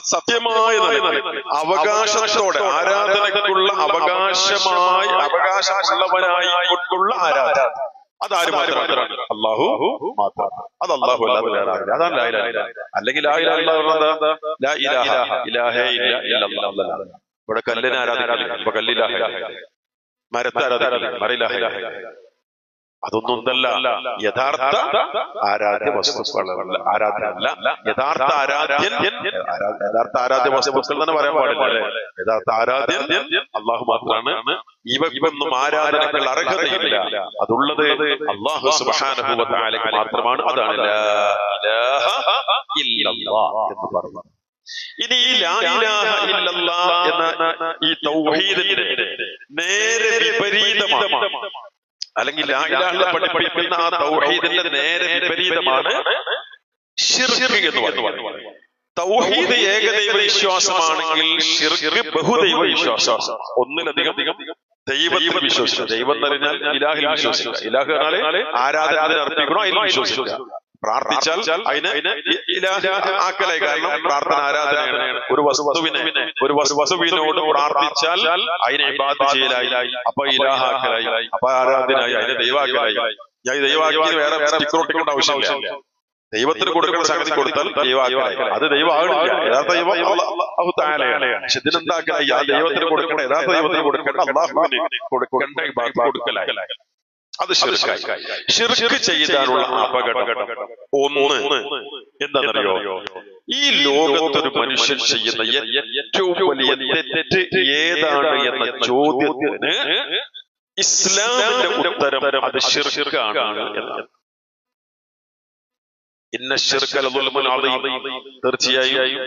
സത്യമായ അവകാശത്തോടെ ആരാധനയ്ക്കുള്ള അവകാശമുള്ളവനായി കൊണ്ടുള്ള ആരാധന. അതാര് മാത്രമാണ്? അല്ലാഹു മാത്രം. അത് അല്ലാഹു അല്ലാതെ വേറെ ആരില്ല. അതാണ് ലാ ഇലാഹ ഇല്ലല്ലാഹ്. അല്ലെങ്കിൽ ലാ ഇലാഹ ഇല്ലല്ലാഹ് ലാ ഇലാഹ ഇലാഹേ ഇല്ല ഇല്ലല്ലാഹ്. ഇവിടെ കല്ലിനെ ആരാധിക്കില്ല, ഇപ്പൊ കല്ലിലാഹ. മരത്തെ ആരാധിക്കില്ല, മരയിലാഹ. അതൊന്നും ഒന്നല്ല യഥാർത്ഥ ആരാധ്യ വസ്തുക്കളല്ല. ആരാധ്യമല്ല യഥാർത്ഥ ആരാധ്യൻ. യഥാർത്ഥ ആരാധ്യ വസ്തുക്കൾ തന്നെ പറയാൻ പാടില്ല അല്ലെ? യഥാർത്ഥ ആരാധ്യൻ അള്ളാഹു മാത്രമാണ്. ഇവയൊന്നും ആരാധനകൾ അർഹതയില്ല. അതുള്ളത് അല്ലാഹു സുബ്ഹാനഹു വ തആലയ്ക്ക് മാത്രമാണ്. അതാണ് ലാ ഇലാഹ ഇല്ലല്ലാഹ് എന്ന് പറയുന്നത്. ഇനി ഈ ലാ ഇലാഹ ഇല്ലല്ലാഹ് എന്ന ഈ തൗഹീദിന്റെ നേരെ വിപരീതമാണ്, അല്ലെങ്കിൽ ലാ ഇലാഹ പഠിപ്പിക്കുന്ന ആ തൗഹീദിന്റെ നേരെ വിപരീതമാണ് ശിർക്ക് എന്ന് പറയുന്നത്. തൗഹീദ് ഏകദൈവ വിശ്വാസമാണെങ്കിൽ ശിർക്ക് ബഹുദൈവ വിശ്വാസം. ഒന്നിലധികം ദൈവത്തിൽ വിശ്വസിക്കുക. ദൈവം എന്ന് പറഞ്ഞാൽ ഇലാഹിൽ വിശ്വസിക്കുക. ഇലാഹ് പറഞ്ഞാൽ ആരാധന അർപ്പിക്കണോ അതിൽ വിശ്വസിക്കുക. പ്രാർത്ഥിച്ചാൽ അതിന് ഇലാഹ ആക്കലായി. കാരണം പ്രാർത്ഥന ആരാധനയാണ്. ഒരു വസ്തുവിനോട് പ്രാർത്ഥിച്ചാൽ അതിനെ ഇബാദത്ത് ചെയ്യലായി, അപ്പൊ ഇലാഹാക്കലായി, അപ്പൊ ആരാധനായി, അതിനെ ദൈവാക്കലായി. ഞാൻ ദൈവാക്കി വേറെ സ്റ്റിക്കർ ഒട്ടിക്കേണ്ട ആവശ്യമില്ല. ദൈവത്തിന് കൊടുക്കുന്ന സംഗതി കൊടുത്താൽ ദൈവാക്കലായി. അത് ദൈവം ആകണില്ല. യഥാർത്ഥ ദൈവം അല്ലാഹു തആലയാണ്. പക്ഷെ ഇതിനെന്താക്കലായി? ആ ദൈവത്തിന് കൊടുക്കേണ്ട, യഥാർത്ഥ ദൈവത്തിന് കൊടുക്കേണ്ട അല്ലാഹുവിന് കൊടുക്കേണ്ട ഇബാദത്ത് കൊടുക്കലായി. അത് ശിർക്കായി. ശിർക്ക് ചെയ്താലുള്ള അപകടം ഒന്ന് എന്താണെന്നറിയോ? ഈ ലോകത്തൊരു മനുഷ്യൻ ചെയ്യുന്ന ഏറ്റവും വലിയ തെറ്റ് ഏതാണ് എന്ന ചോദ്യത്തിന് ഇസ്ലാമിന്റെ ഉത്തരം അത് ശിർക്കാണ് എന്നാണ്. ഇന്ന ശിർക ലദുൽമുൻ അദീം. തീർച്ചയായും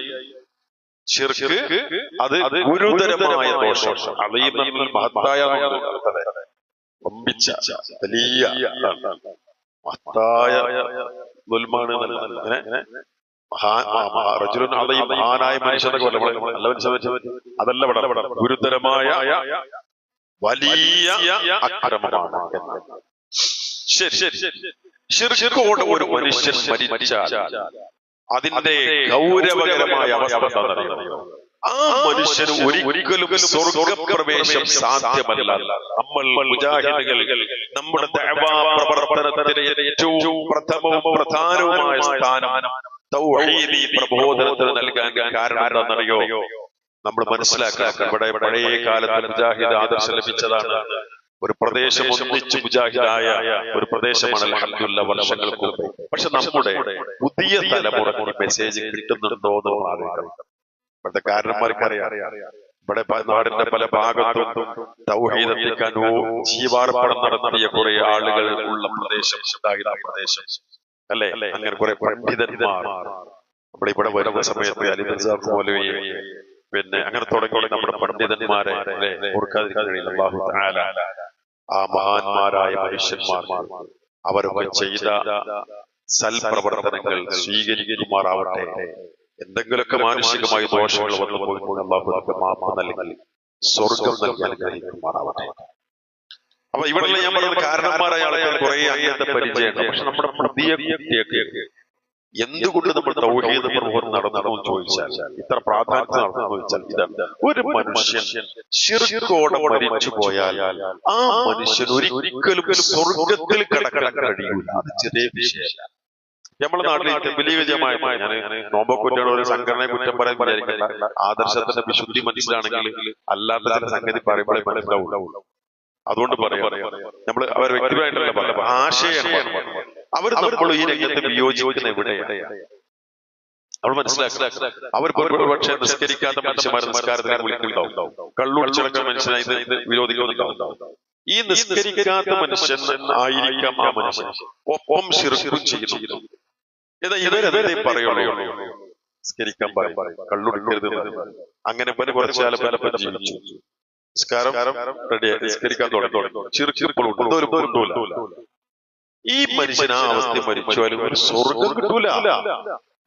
ശിർക്ക് അത് ഗുരുതരമായ ദോഷം. അദീം എന്ന മഹത്തായ വമ്പിച്ച വലിയ മഹത്തായ ദുൽമാണ്. മഹാനായ മനുഷ്യനൊക്കെ നല്ല മനുഷ്യൻ അതല്ല, ഇവിടെ ഗുരുതരമായ വലിയ അക്രമമാണ്. ശിർക്കോട് ഒരു മനുഷ്യൻ മരിച്ചാൽ അതിന്റെ ഗൗരവകരമായ അവസ്ഥ എന്താണെന്നറിയോ? ആ മനുഷ്യന് ഒരിക്കലും സ്വർഗപ്രവേശം സാധ്യമല്ല. നമ്മൾ മുജാഹിദുകൾ നമ്മുടെ ദഅവാ പ്രവർത്തനത്തിന് ഏറ്റവും പ്രഥമവും പ്രധാനവുമായ സ്ഥാനം തൗഹീദി പ്രബോധനത്തിന് നൽകാൻ കാരണം എന്താണെന്നറിയോ? നമ്മൾ മനസ്സിലാക്കണം, ഇവിടെ പഴയ കാലത്ത് മുജാഹിദ് ആദർശം ലഭിച്ചതാണ്. ഒരു പ്രദേശം ഒന്നിച്ച് മുജാഹിദായ ഒരു പ്രദേശമാണ് അൽഹംദുലില്ലാഹ് വർഷങ്ങൾക്ക് മുമ്പ്. പക്ഷെ നമ്മുടെ പുതിയ തലമുറ മെസ്സേജ് കിട്ടുന്നുണ്ടോ എന്ന് ആലോചിക്കണം. ഇവിടുത്തെ കാരണന്മാർക്കറിയാം, ഇവിടെ നാടിന്റെ പല ഭാഗത്തും തൗഹീദ് എത്തിക്കാൻ ജീവാർപ്പണം നടത്തിയ കുറെ ആളുകൾ ഉള്ള പ്രദേശം പ്രദേശം അല്ലെ? അങ്ങനെ കുറെ പണ്ഡിതന്മാർ നമ്മുടെ ഇവിടെ വരുന്ന സമയത്ത് അലിദർസാബ് മൗലവി പിന്നെ അങ്ങനെ തുടങ്ങി നമ്മുടെ പണ്ഡിതന്മാരെ ഓർക്കാതിരിക്കാൻ കഴിയില്ല. അല്ലാഹു തആല ആ മഹാന്മാരായ മനുഷ്യന്മാർ അവരൊക്കെ ചെയ്ത സൽപ്രവർത്തനങ്ങൾ സ്വീകരിക്കുമാറാവട്ടെ. എന്തെങ്കിലുമൊക്കെ മാനുഷികമായി ദോഷങ്ങൾ വന്നു പോയി അള്ളാഹു മാപ്പ് നൽകി സ്വർഗം നൽകി അനുഗ്രഹിക്കുമാറാവട്ടെ. അപ്പൊ ഇവിടെ ഞാൻ പറയുന്നത് കാരണന്മാരായ ആളുകൾ കുറെ അങ്ങനത്തെ പരിചയമുണ്ട്. പക്ഷെ നമ്മുടെ പുതിയ കുട്ടിയൊക്കെ എന്തുകൊണ്ട് നമ്മൾ തൗഹീദ് പ്രബോധനം നടന്നു ചോദിച്ചാൽ, ഇത്ര പ്രാധാന്യം നടന്നു ചോദിച്ചാൽ ഇതാണ്: ഒരു മനുഷ്യൻ ശിർക്കോടെ മരിച്ചു പോയാൽ ആ മനുഷ്യൻ ഒരിക്കലും സ്വർഗത്തിൽ കടക്കാൻ കഴിയില്ല. അത് ചെറിയ വിഷയമല്ല. നമ്മുടെ നാട്ടിൽ വലിയ വിജയമായ നോമ്പക്കുറ്റിയുടെ ഒരു സംഘടനയെ കുറ്റം പറയാൻ വിചാരിക്കേണ്ട. ആദർശത്തിന്റെ വിശുദ്ധി മനസ്സിലാണെങ്കിൽ അല്ലാത്ത ചില സംഗതി പറയുമ്പോഴേ മനസ്സിലാവുള്ളൂ. അതുകൊണ്ട് പറയാം, നമ്മൾ അവർ വ്യക്തിപരമായിട്ടുള്ള പല ആശയമാണ് അവർ നമ്മൾ ഈ രംഗത്ത് വിയോജിക്കുന്ന എവിടെയാണ് നമ്മൾ മനസ്സിലാക്കുക. അവർ പക്ഷേ നിസ്കരിക്കാത്ത മനുഷ്യന്മാരെ നിസ്കാരത്തിന് വിളിക്കുന്നുണ്ടാവും, കള്ളുടിച്ചിടക്ക മനുഷ്യനായി ഇത് വിരോധിക്കുന്നുണ്ടാവും. ഈ നിസ്കരിക്കാത്ത മനുഷ്യൻ ആയിരിക്കാം ആ മനുഷ്യൻ ഒപ്പം ശിർക്കും ചെയ്യുന്നു. ഇവരതേ പറയുള്ളൂ, നിസ്കരിക്കാൻ പറയും, കള്ളുടിക്കരുത്. അങ്ങനെ കുറച്ചാലും പലപ്പോഴും ജീവിച്ചു. നിസ്കാരം റെഡിയായി, നിസ്കരിക്കാൻ തുടങ്ങി. ഈ മനുഷ്യൻ ആ അവസ്ഥ മരിച്ചാലും ഒരു സ്വർഗം കിട്ടൂല,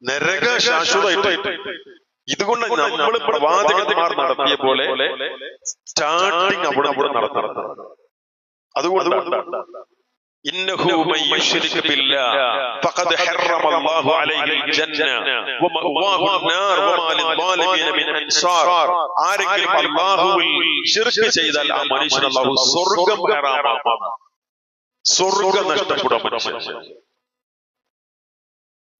നരക ശാശ്വതമായിട്ട്. ഇതുകൊണ്ട് നമ്മൾ പ്രവാചകന്മാർ നടത്തിയ പോലെ സ്റ്റാർട്ടിങ് അവിടെ നടത്തണം. അതുകൊണ്ട് ഇന്നഹു മൻ യുശ്രിക് ബില്ലാഹ് ഫഖദ് ഹറമ അല്ലാഹു അലൈഹിൽ ജന്ന വമഅവാഹു അന്നാർ വമാ ലിദ്ദാലിമീന മിൻ അൻസാർ. ആരെങ്കിലും അല്ലാഹുവിൽ ശിർക്ക് ചെയ്താൽ ആ മനുഷ്യൻ അല്ലാഹു സ്വർഗ്ഗം ഹറാമാക്കും, സ്വർഗ്ഗം നഷ്ടപ്പെടും മനുഷ്യൻ.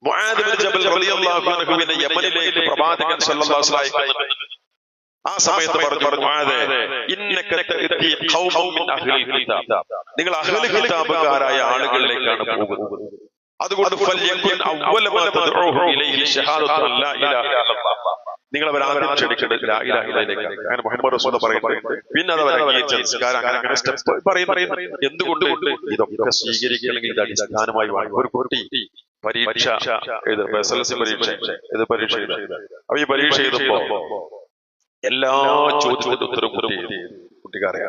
മുആദ് ബിൻ ജബൽ റളിയല്ലാഹു അൻഹുവിനെ യമനിലേക്ക് പ്രവാചകൻ സല്ലല്ലാഹു അലൈഹി വസല്ലം ആ സമയത്ത് പറഞ്ഞു, മുആദേ ഇന്നക തഅതി ഖൗമൻ മിൻ അഹ്ലിൽ കിതാബ്, നിങ്ങൾ അഹ്ലുൽ കിതാബുകാരായ ആളുകളിലേക്കാണ് പോകുന്നത്. അതുകൊണ്ട് ഫൽയകുൻ അവ്വല മാ തദ്ഉഹു ഇലൈഹി ഷഹാദത്തു അല്ലാ ഇലാഹ ഇല്ലല്ലാഹ്, നിങ്ങൾ അവർ ആദ്യം ക്ഷണിക്കേണ്ടത് ലാ ഇലാഹ ഇല്ലല്ലാഹ്. അങ്ങനെ മുഹമ്മദ് റസൂൽ പറയുന്നത്. പിന്നെ അത് അങ്ങനെ സ്റ്റെപ്പ് പറയുന്നത്. എന്തുകൊണ്ട് ഇതൊക്കെ സ്വീകരിക്കണമെങ്കിൽ ഇത് അടിസ്ഥാനമായി ഒരു കുട്ടി പരീക്ഷ SLC പരീക്ഷ അപ്പൊ ഈ പരീക്ഷ എഴുതുമ്പോ എല്ലാ ചോദ്യത്തിന്റെ ഉത്തരവും കുട്ടിക്കാരെ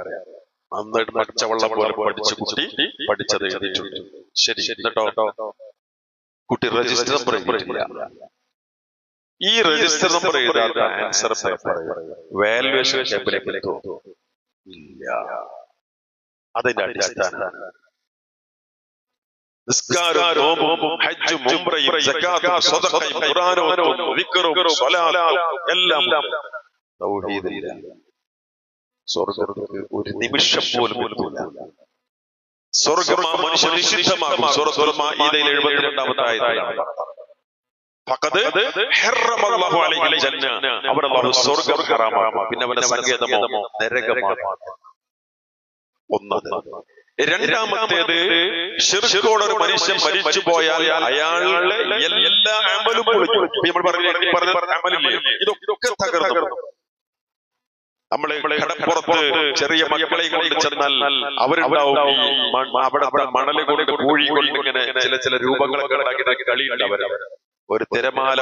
നന്നായിട്ട് പച്ചവെള്ളം പോലെ പഠിച്ച കുട്ടി പഠിച്ചത് എഴുതിയിട്ടുണ്ട്. ശരി, എന്നിട്ടോ കുട്ടി രജിസ്റ്റർ നമ്പർ എഴുതിയിട്ടില്ല. ഈ രജിസ്റ്റർ നമ്പർ എഴുതാത്ത ആൻസർ പേപ്പർ വാല്യുവേഷൻ ക്യാമ്പിലേക്ക് ഇല്ല. അതിന്റെ അടിസ്ഥാനം നിസ്കാരവും ഹജ്ജും ഉംറയും സകാത്തും സദഖയും ഖുർആനും ദിക്റും സ്വലാത്തും എല്ലാം തൗഹീദില്ല. സ്വർഗ്ഗത്തിൽ ഒരു നിമിഷം പോലും എത്തൂല. സ്വർഗ്ഗം ആ മനുഷ്യൻ നിഷിദ്ധമാകും. സൂറത്തുൽ മാഇദയിൽ 72-ാമത്തെ ആയത്തിലാണ് ഫഖദ് ഹറമ അല്ലാഹു അലൈഹിൽ ജന്ന, അവിടെ അല്ലാഹു സ്വർഗ്ഗം ഹറാമാക്കും. പിന്നെ അവന്റെ സങ്കേതമോ നരകമാണ്. ഒന്നത്. രണ്ടാമത്തേത്, ശിർക്കോടെ ഒരു മനുഷ്യൻ മരിച്ചു പോയാൽ അയാളുടെ എല്ലാ അമലും പൊളിക്കും. നമ്മൾ പറഞ്ഞ അമലില്ലേ, ഇതൊക്കെ തകർന്നു. നമ്മളെ കടപ്പുറത്ത് ചെറിയ മക്കളെ കൊണ്ട് ചെന്നാൽ അവരുണ്ടാവും അവിടുത്തെ മണല് കൊണ്ട് പൂഴി കൊണ്ട് ഇങ്ങനെ ചില രൂപങ്ങളൊക്കെ ഉണ്ടാക്കി കളിയുണ്ട്. അവർ ഒരു തിരമാല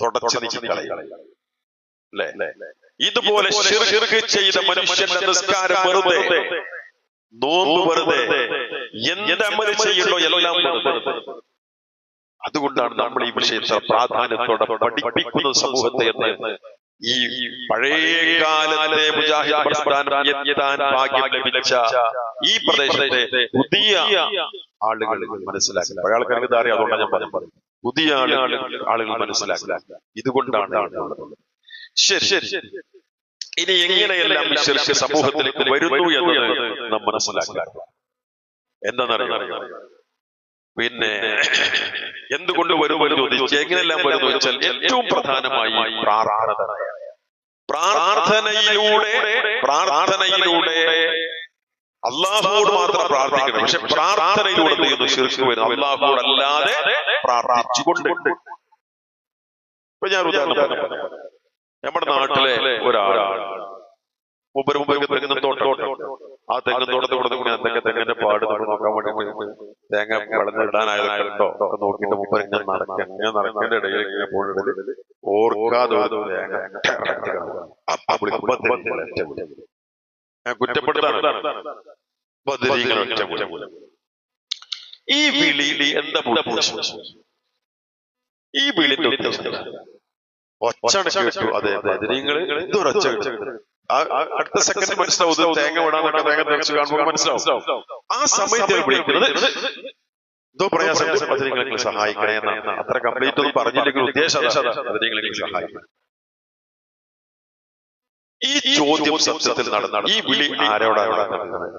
തുടച്ചു നീക്കി കളയും അല്ലേ. ഇതുപോലെ ശിർക്ക് ചെയ്ത മനുഷ്യന്റെ നിസ്കാരം വെറുതെ, നോമ്പ് വെറുതെ, എന്തമൽ ചെയ്യുന്നോ എല്ലാം വെറുതെ. അതുകൊണ്ടാണ് നമ്മൾ ഈ വിഷയത്തെ പ്രാധാന്യത്തോടെ പഠിപ്പിക്കുന്ന സമൂഹത്തെ എന്ന് ഈ പഴയ കാലത്തെ മുജാഹിദ് പ്രസ്ഥാനം എത്താൻ ഭാഗ്യം ലഭിച്ച ഈ പ്രദേശത്തെ പുതിയ ആളുകൾ മനസ്സിലാക്കി. പഴയ ആൾക്കാർക്ക് ഇതറിയാം, അതുകൊണ്ടാണ് ഞാൻ പറഞ്ഞത്. പുതിയ ആളുകൾ മനസ്സിലാക്കുക. ഇതുകൊണ്ടാണ്. ശരി, ഇനി എങ്ങനെയെല്ലാം ഈ ശിർക്ക് സമൂഹത്തിലേക്ക് വരുന്നു എന്നത് നാം മനസ്സിലാക്കുക. എന്താണെന്നറിയാം. പിന്നെ എന്തുകൊണ്ട് വരുമെന്ന് ചോദിച്ചു എങ്ങനെയെല്ലാം വരുന്നു വെച്ചാൽ ഏറ്റവും പ്രധാനമായി പ്രാർത്ഥനയിലൂടെ അള്ളാഹുവോട് മാത്രം പ്രാർത്ഥിക്കണം. പക്ഷെ പ്രാർത്ഥനയിലൂടെ ചെയ്യുന്നു ശിർക്ക് വരുന്നു, അള്ളാഹുവോട് അല്ലാതെ പ്രാർത്ഥിച്ചുകൊണ്ട്. ഇപ്പൊ ഞാൻ ഉദാഹരണം പറയാം. നമ്മുടെ നാട്ടിലെ ഒരാളാണ് മുമ്പ് തെങ്ങും തോട്ടം. ആ തെങ്ങും തോട്ടത്തിൽ കൂടെ എന്തൊക്കെ തെങ്ങിന്റെ പാട് നമ്മൾ നോക്കാൻ വേണ്ടി തേങ്ങ വളർന്നിടാനായതുണ്ടോ ഒക്കെ നോക്കിയിട്ട് മുമ്പ് ഇങ്ങനെ നടക്കേണ്ട ഇടയിൽ ഇങ്ങനെ പോകുന്നത് ഓർക്കാതെ ഞാൻ കുറ്റപ്പെടുത്താണ്. ഈ വിളി എന്താ ഈ വിളിന്റെ ഉദ്ദേശം ഒച്ചാണ് കേട്ടു. അതെ ബദരീങ്ങൾ ഇതൊരൊച്ച അടുത്ത സെക്കൻഡ് മനസ്സിലാവും തേങ്ങ വിടാന്നൊക്കെ തേങ്ങ തെറിച്ച് കാണുമ്പോൾ മനസ്സിലാവും. ആ സമയത്ത് വിളിക്കുന്നത് എന്തോ പ്രയാസം ബദരീങ്ങളെ സഹായിക്കണേ എന്നാണ്. അത്ര കംപ്ലീറ്റ് ഒന്നും പറഞ്ഞില്ലെങ്കിൽ ഉദ്ദേശം ബദരീങ്ങളെ സഹായിക്കണം. ഈ ചോദ്യം സത്യത്തിൽ നടന്നാണ്. ഈ വിളി ആരോടാണ്?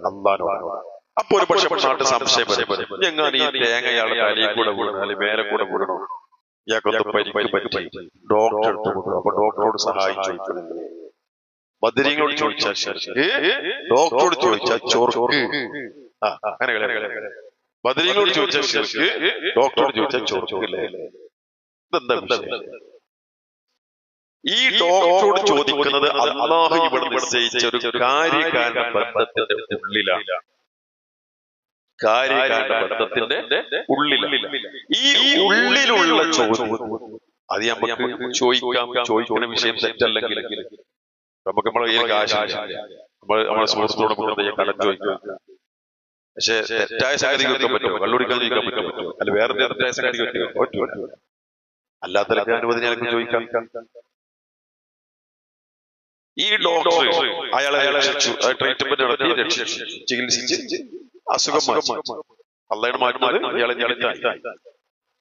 അള്ളാഹുവിനോട്. അപ്പൊ ഒരു പക്ഷെ നാട്ടിൽ സംശയം വരും, എങ്ങനെ ഈ തേങ്ങയാളെ തലയിൽ കൂടെ വീണോ അല്ലെങ്കിൽ മേലെ കൂടെ വീണോ, ഇയാൾക്കൊന്ന് പരിക്ക് പറ്റി, ഡോക്ടർ എടുത്തു കൊടുക്കും. അപ്പൊ ഡോക്ടറോട് സഹായിച്ചു. ബദരീങ്ങളോട് ചോദിച്ചാൽ ഡോക്ടറോട് ചോദിച്ചാൽ ചോർക്ക്. അങ്ങനെ ബദരീങ്ങളോട് ചോദിച്ചാൽ ശരിക്ക്, ഡോക്ടറോട് ചോദിച്ചാൽ ചോർക്കില്ലേ? ഇതെന്താ വിഷയം? ഈ ഡോക്ടറോട് ചോദിക്കുന്നത് അല്ലാഹു ഇവിടെ നിശ്ചയിച്ച ഒരു കാര്യകാരണ ബന്ധത്തിന്റെ ഉള്ളിലാണ്. കാര്യകാരണ ബന്ധത്തിന്റെ ഉള്ളിലാണ്. ഈ ഉള്ളിലുള്ള ചോദ്യം അത് നമുക്ക് ചോദിക്കുന്ന വിഷയം തെറ്റല്ലെങ്കിൽ നമുക്ക് നമ്മളെ കയ്യിൽ കാശില്ല, നമ്മളെ സുഹൃത്തോടെ കടം ചോദിക്കാം. പക്ഷെ തെറ്റായ സംഗതി ചോദിക്കാൻ പറ്റുമോ? കള്ളുടിക്കാൻ ചോദിക്കാൻ പറ്റുമോ? അല്ല വേറെ തെറ്റായ സംഗതി പറ്റുമോ? അല്ലാത്ത അനുമതി എനിക്ക് ചോദിക്കാം. ഈ ഡോക്ടർ അയാളെ രക്ഷിച്ചു, ട്രീറ്റ്മെന്റ് നടത്തി രക്ഷിച്ചു, ചികിത്സിച്ച് അസുഖം മാറ്റി. അള്ളയാണ് മാറ്റുന്നത്, ഇയാളെ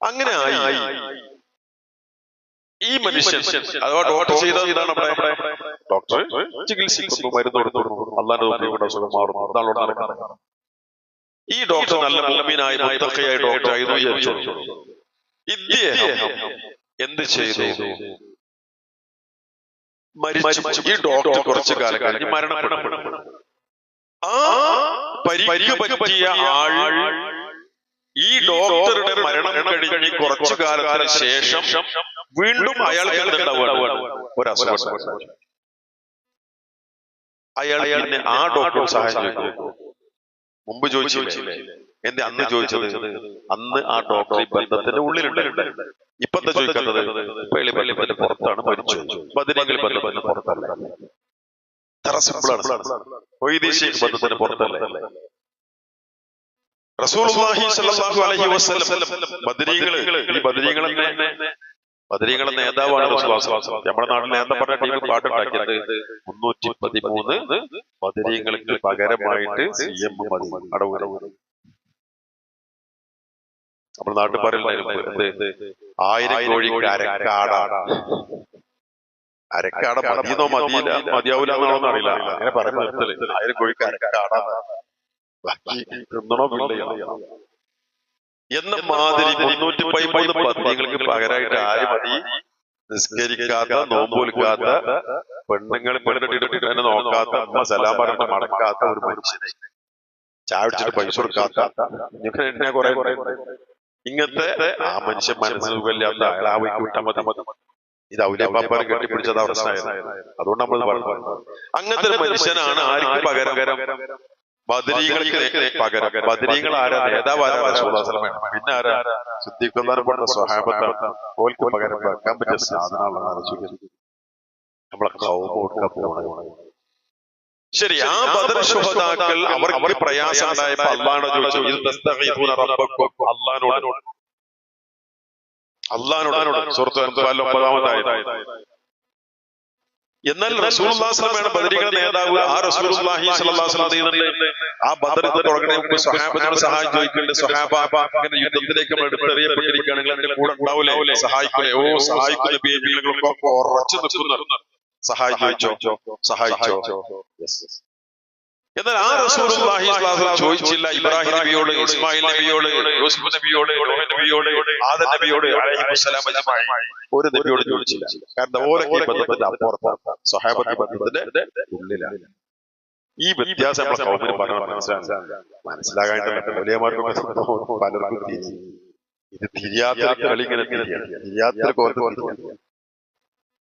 അങ്ങനെ ആയി. ഈ മനുഷ്യൻ അഥവാ ഡോക്ടർ ചെയ്തത് ഇതാണ്. ഡോക്ടർ ചികിത്സിക്കുന്നു, മരുന്ന് കൊടുത്തു, അള്ളാന്റെ അസുഖം മാറുന്നു. ഈ ഡോക്ടർ നല്ല മുഅ്മിനായ മുത്തഖിയായ ഡോക്ടർ ആയിരുന്നു വിചാരിച്ചു. ഇദ്ദേഹം എന്ത് ചെയ്തു? മരിച്ചു. ഈ ഡോക്ടർ കുറച്ചു കാലം കഴിഞ്ഞ് മരണപ്പെട്ടു. ആ പരിക്ക് പറ്റിയ ആൾ ഈ ഡോക്ടറുടെ മരണം കഴിഞ്ഞ് കുറച്ചു കാലത്തിന് ശേഷം വീണ്ടും അയാൾക്ക് ഒരു അസുഖം. അയാൾ ആ ഡോക്ടർ സഹായം ചോദിച്ചു. മുമ്പ് ചോദിച്ചില്ലേ? എന്റെ അന്ന് ചോദിച്ചത്, അന്ന് ആ ഡോക്ടർ ഈ ബന്ധത്തിന്റെ ഉള്ളിലുണ്ട്. ഇപ്പത്തെ ചോദിക്കുന്നത് ബന്ധത്തിന്റെ പുറത്താണ് മരിച്ചു. ബദരീങ്ങൾ ബന്ധത്തിന്റെ പുറത്തല്ല. ഇത്ര സിമ്പിളാണ്. വൈദേശിക ബന്ധത്തിന്റെ പുറത്തല്ലേ. റസൂലുള്ളാഹി സ്വല്ലല്ലാഹു അലൈഹി വസല്ലം ബദരീങ്ങളെ നേതാവാണ് റസൂലുള്ളാഹി. നമ്മുടെ നാട്ടിൽ നേതാവ് പറഞ്ഞ ടീം പാട്ടുണ്ടാക്കിയത് 313 ബദരീങ്ങൾക്ക് പകരമായിട്ട് CM അടവ്. നമ്മുടെ നാട്ടിൽ പറയുന്നത് 1000 കോഴിക്ക് അരക്കാടാണ്. അരക്കാട മതിയെന്നോ മതിയാവൂലെന്നോ അറിയില്ല. അങ്ങനെ പറഞ്ഞു നിർത്തല്. 1000 കോഴിക്ക് അരക്കാടാണ്. തിന്നണോ പിള്ളയോ എന്ന മാതിരി 313 ബദരീങ്ങൾക്ക് പകരമായിട്ട് ആര് മതി? നിസ്കരിക്കാത്ത, നോമ്പൊലിക്കാത്ത, പെണ്ണിട്ടിട്ട് തന്നെ നോക്കാത്ത, സലാം പറഞ്ഞ മടക്കാത്ത ഒരു മനുഷ്യനെ, ചാടിച്ചിട്ട് പൈസ കൊടുക്കാത്ത, ഇങ്ങനെ എന്നെ കുറെ ഇങ്ങനത്തെ ആ മനുഷ്യൻ മനസ്സുഖമില്ലാത്ത അയാളാവിക്ക് വിട്ടാൽ മതി. ഇത് ഔലിയാപ്പാപ്പാനെ കെട്ടിപ്പിടിച്ചത് പ്രശ്നമായത്. അതുകൊണ്ട് നമ്മൾ പറഞ്ഞു, അങ്ങനത്തെ ഒരു മനുഷ്യനാണ് ആർക്ക് പകരം? ബദരീങ്ങൾക്ക് പകരം. ബദരീങ്ങൾ ആരാ? നേതാവ് ആരാ? റസൂലുള്ളാഹി സ്വല്ലല്ലാഹു അലൈഹി വസല്ലം. പിന്നെ ആരാ? സിദ്ദീഖുൽപ്പെട്ട സ്വഹാബത്താണ്. ഓൽക്ക് പകരം വെക്കാൻ പറ്റിയ സാധനമാണ് നമ്മളെ ഖൗമ് കൊടുക്കാൻ പോകുന്നത്. ശരി, ആ ബദർ ശുഹദാക്കൾ അവർക്ക് പ്രയാസം ഉണ്ടായപ്പോൾ അല്ലാഹുവിനോട് ചോദിച്ചു, ഇത് തസ്തഗീഥൂന റബ്ബക്കും, അല്ലാഹുവിനോട് സൂറത്തുൽ അൻഫാൽ 9-ാമത്തെ ആയത്ത്. എന്നാൽ റസൂലുള്ളാഹി സ്വല്ലല്ലാഹു അലൈഹി വസല്ലം ബദരീകളുടെ നേതാവ്. ആ റസൂലുള്ളാഹി സ്വല്ലല്ലാഹു അലൈഹി വസല്ലം ആ ബദർ തുടങ്ങുന്നതിന് സ്വഹാബത്തിനോട് സഹായം ചോദിക്കുന്നുണ്ട്. സ്വഹാബ ഇങ്ങനെ യുദ്ധത്തിലേക്ക് എടുത്തെറിയപ്പെട്ടിരിക്കുകയാണെങ്കിൽ എന്റെ കൂടെ ഉണ്ടാവില്ലേ? സഹായിക്കൂലേ? ഓ സഹായിക്കുന്ന ബീവികളൊക്കെ ഉറച്ചു നിൽക്കുന്നു. സഹായിച്ചോ. എന്നാൽ ആ റസൂലുള്ളാഹി സ്വല്ലല്ലാഹു അലൈഹി വസല്ലം ചോദിച്ചില്ല ഇബ്രാഹിം നബിയോട്, ഇസ്മായിൽ നബിയോട്, യൂസുഫ് നബിയോട്, നൂഹ് നബിയോട്, ആദം നബിയോട് അലൈഹിസ്സലാം അജ്മഈൻ. ഒരു നബിയോട് ചോദിച്ചില്ല. കാരണം ഓരോ ബന്ധത്തിന്റെ അപ്പുറത്താണ്, സ്വഹാബത്ത് ബന്ധത്തിന്റെ ഉള്ളിലാണ്. ഈ വ്യത്യാസം നമ്മളെ കൗമിന് മനസ്സിലാകാനായിട്ട് വലിയമാർക്കും പലർക്കും ഇത് തിരിയാത്ത കളി. ഇങ്ങനെ തിരിയാത്ത കോർത്ത്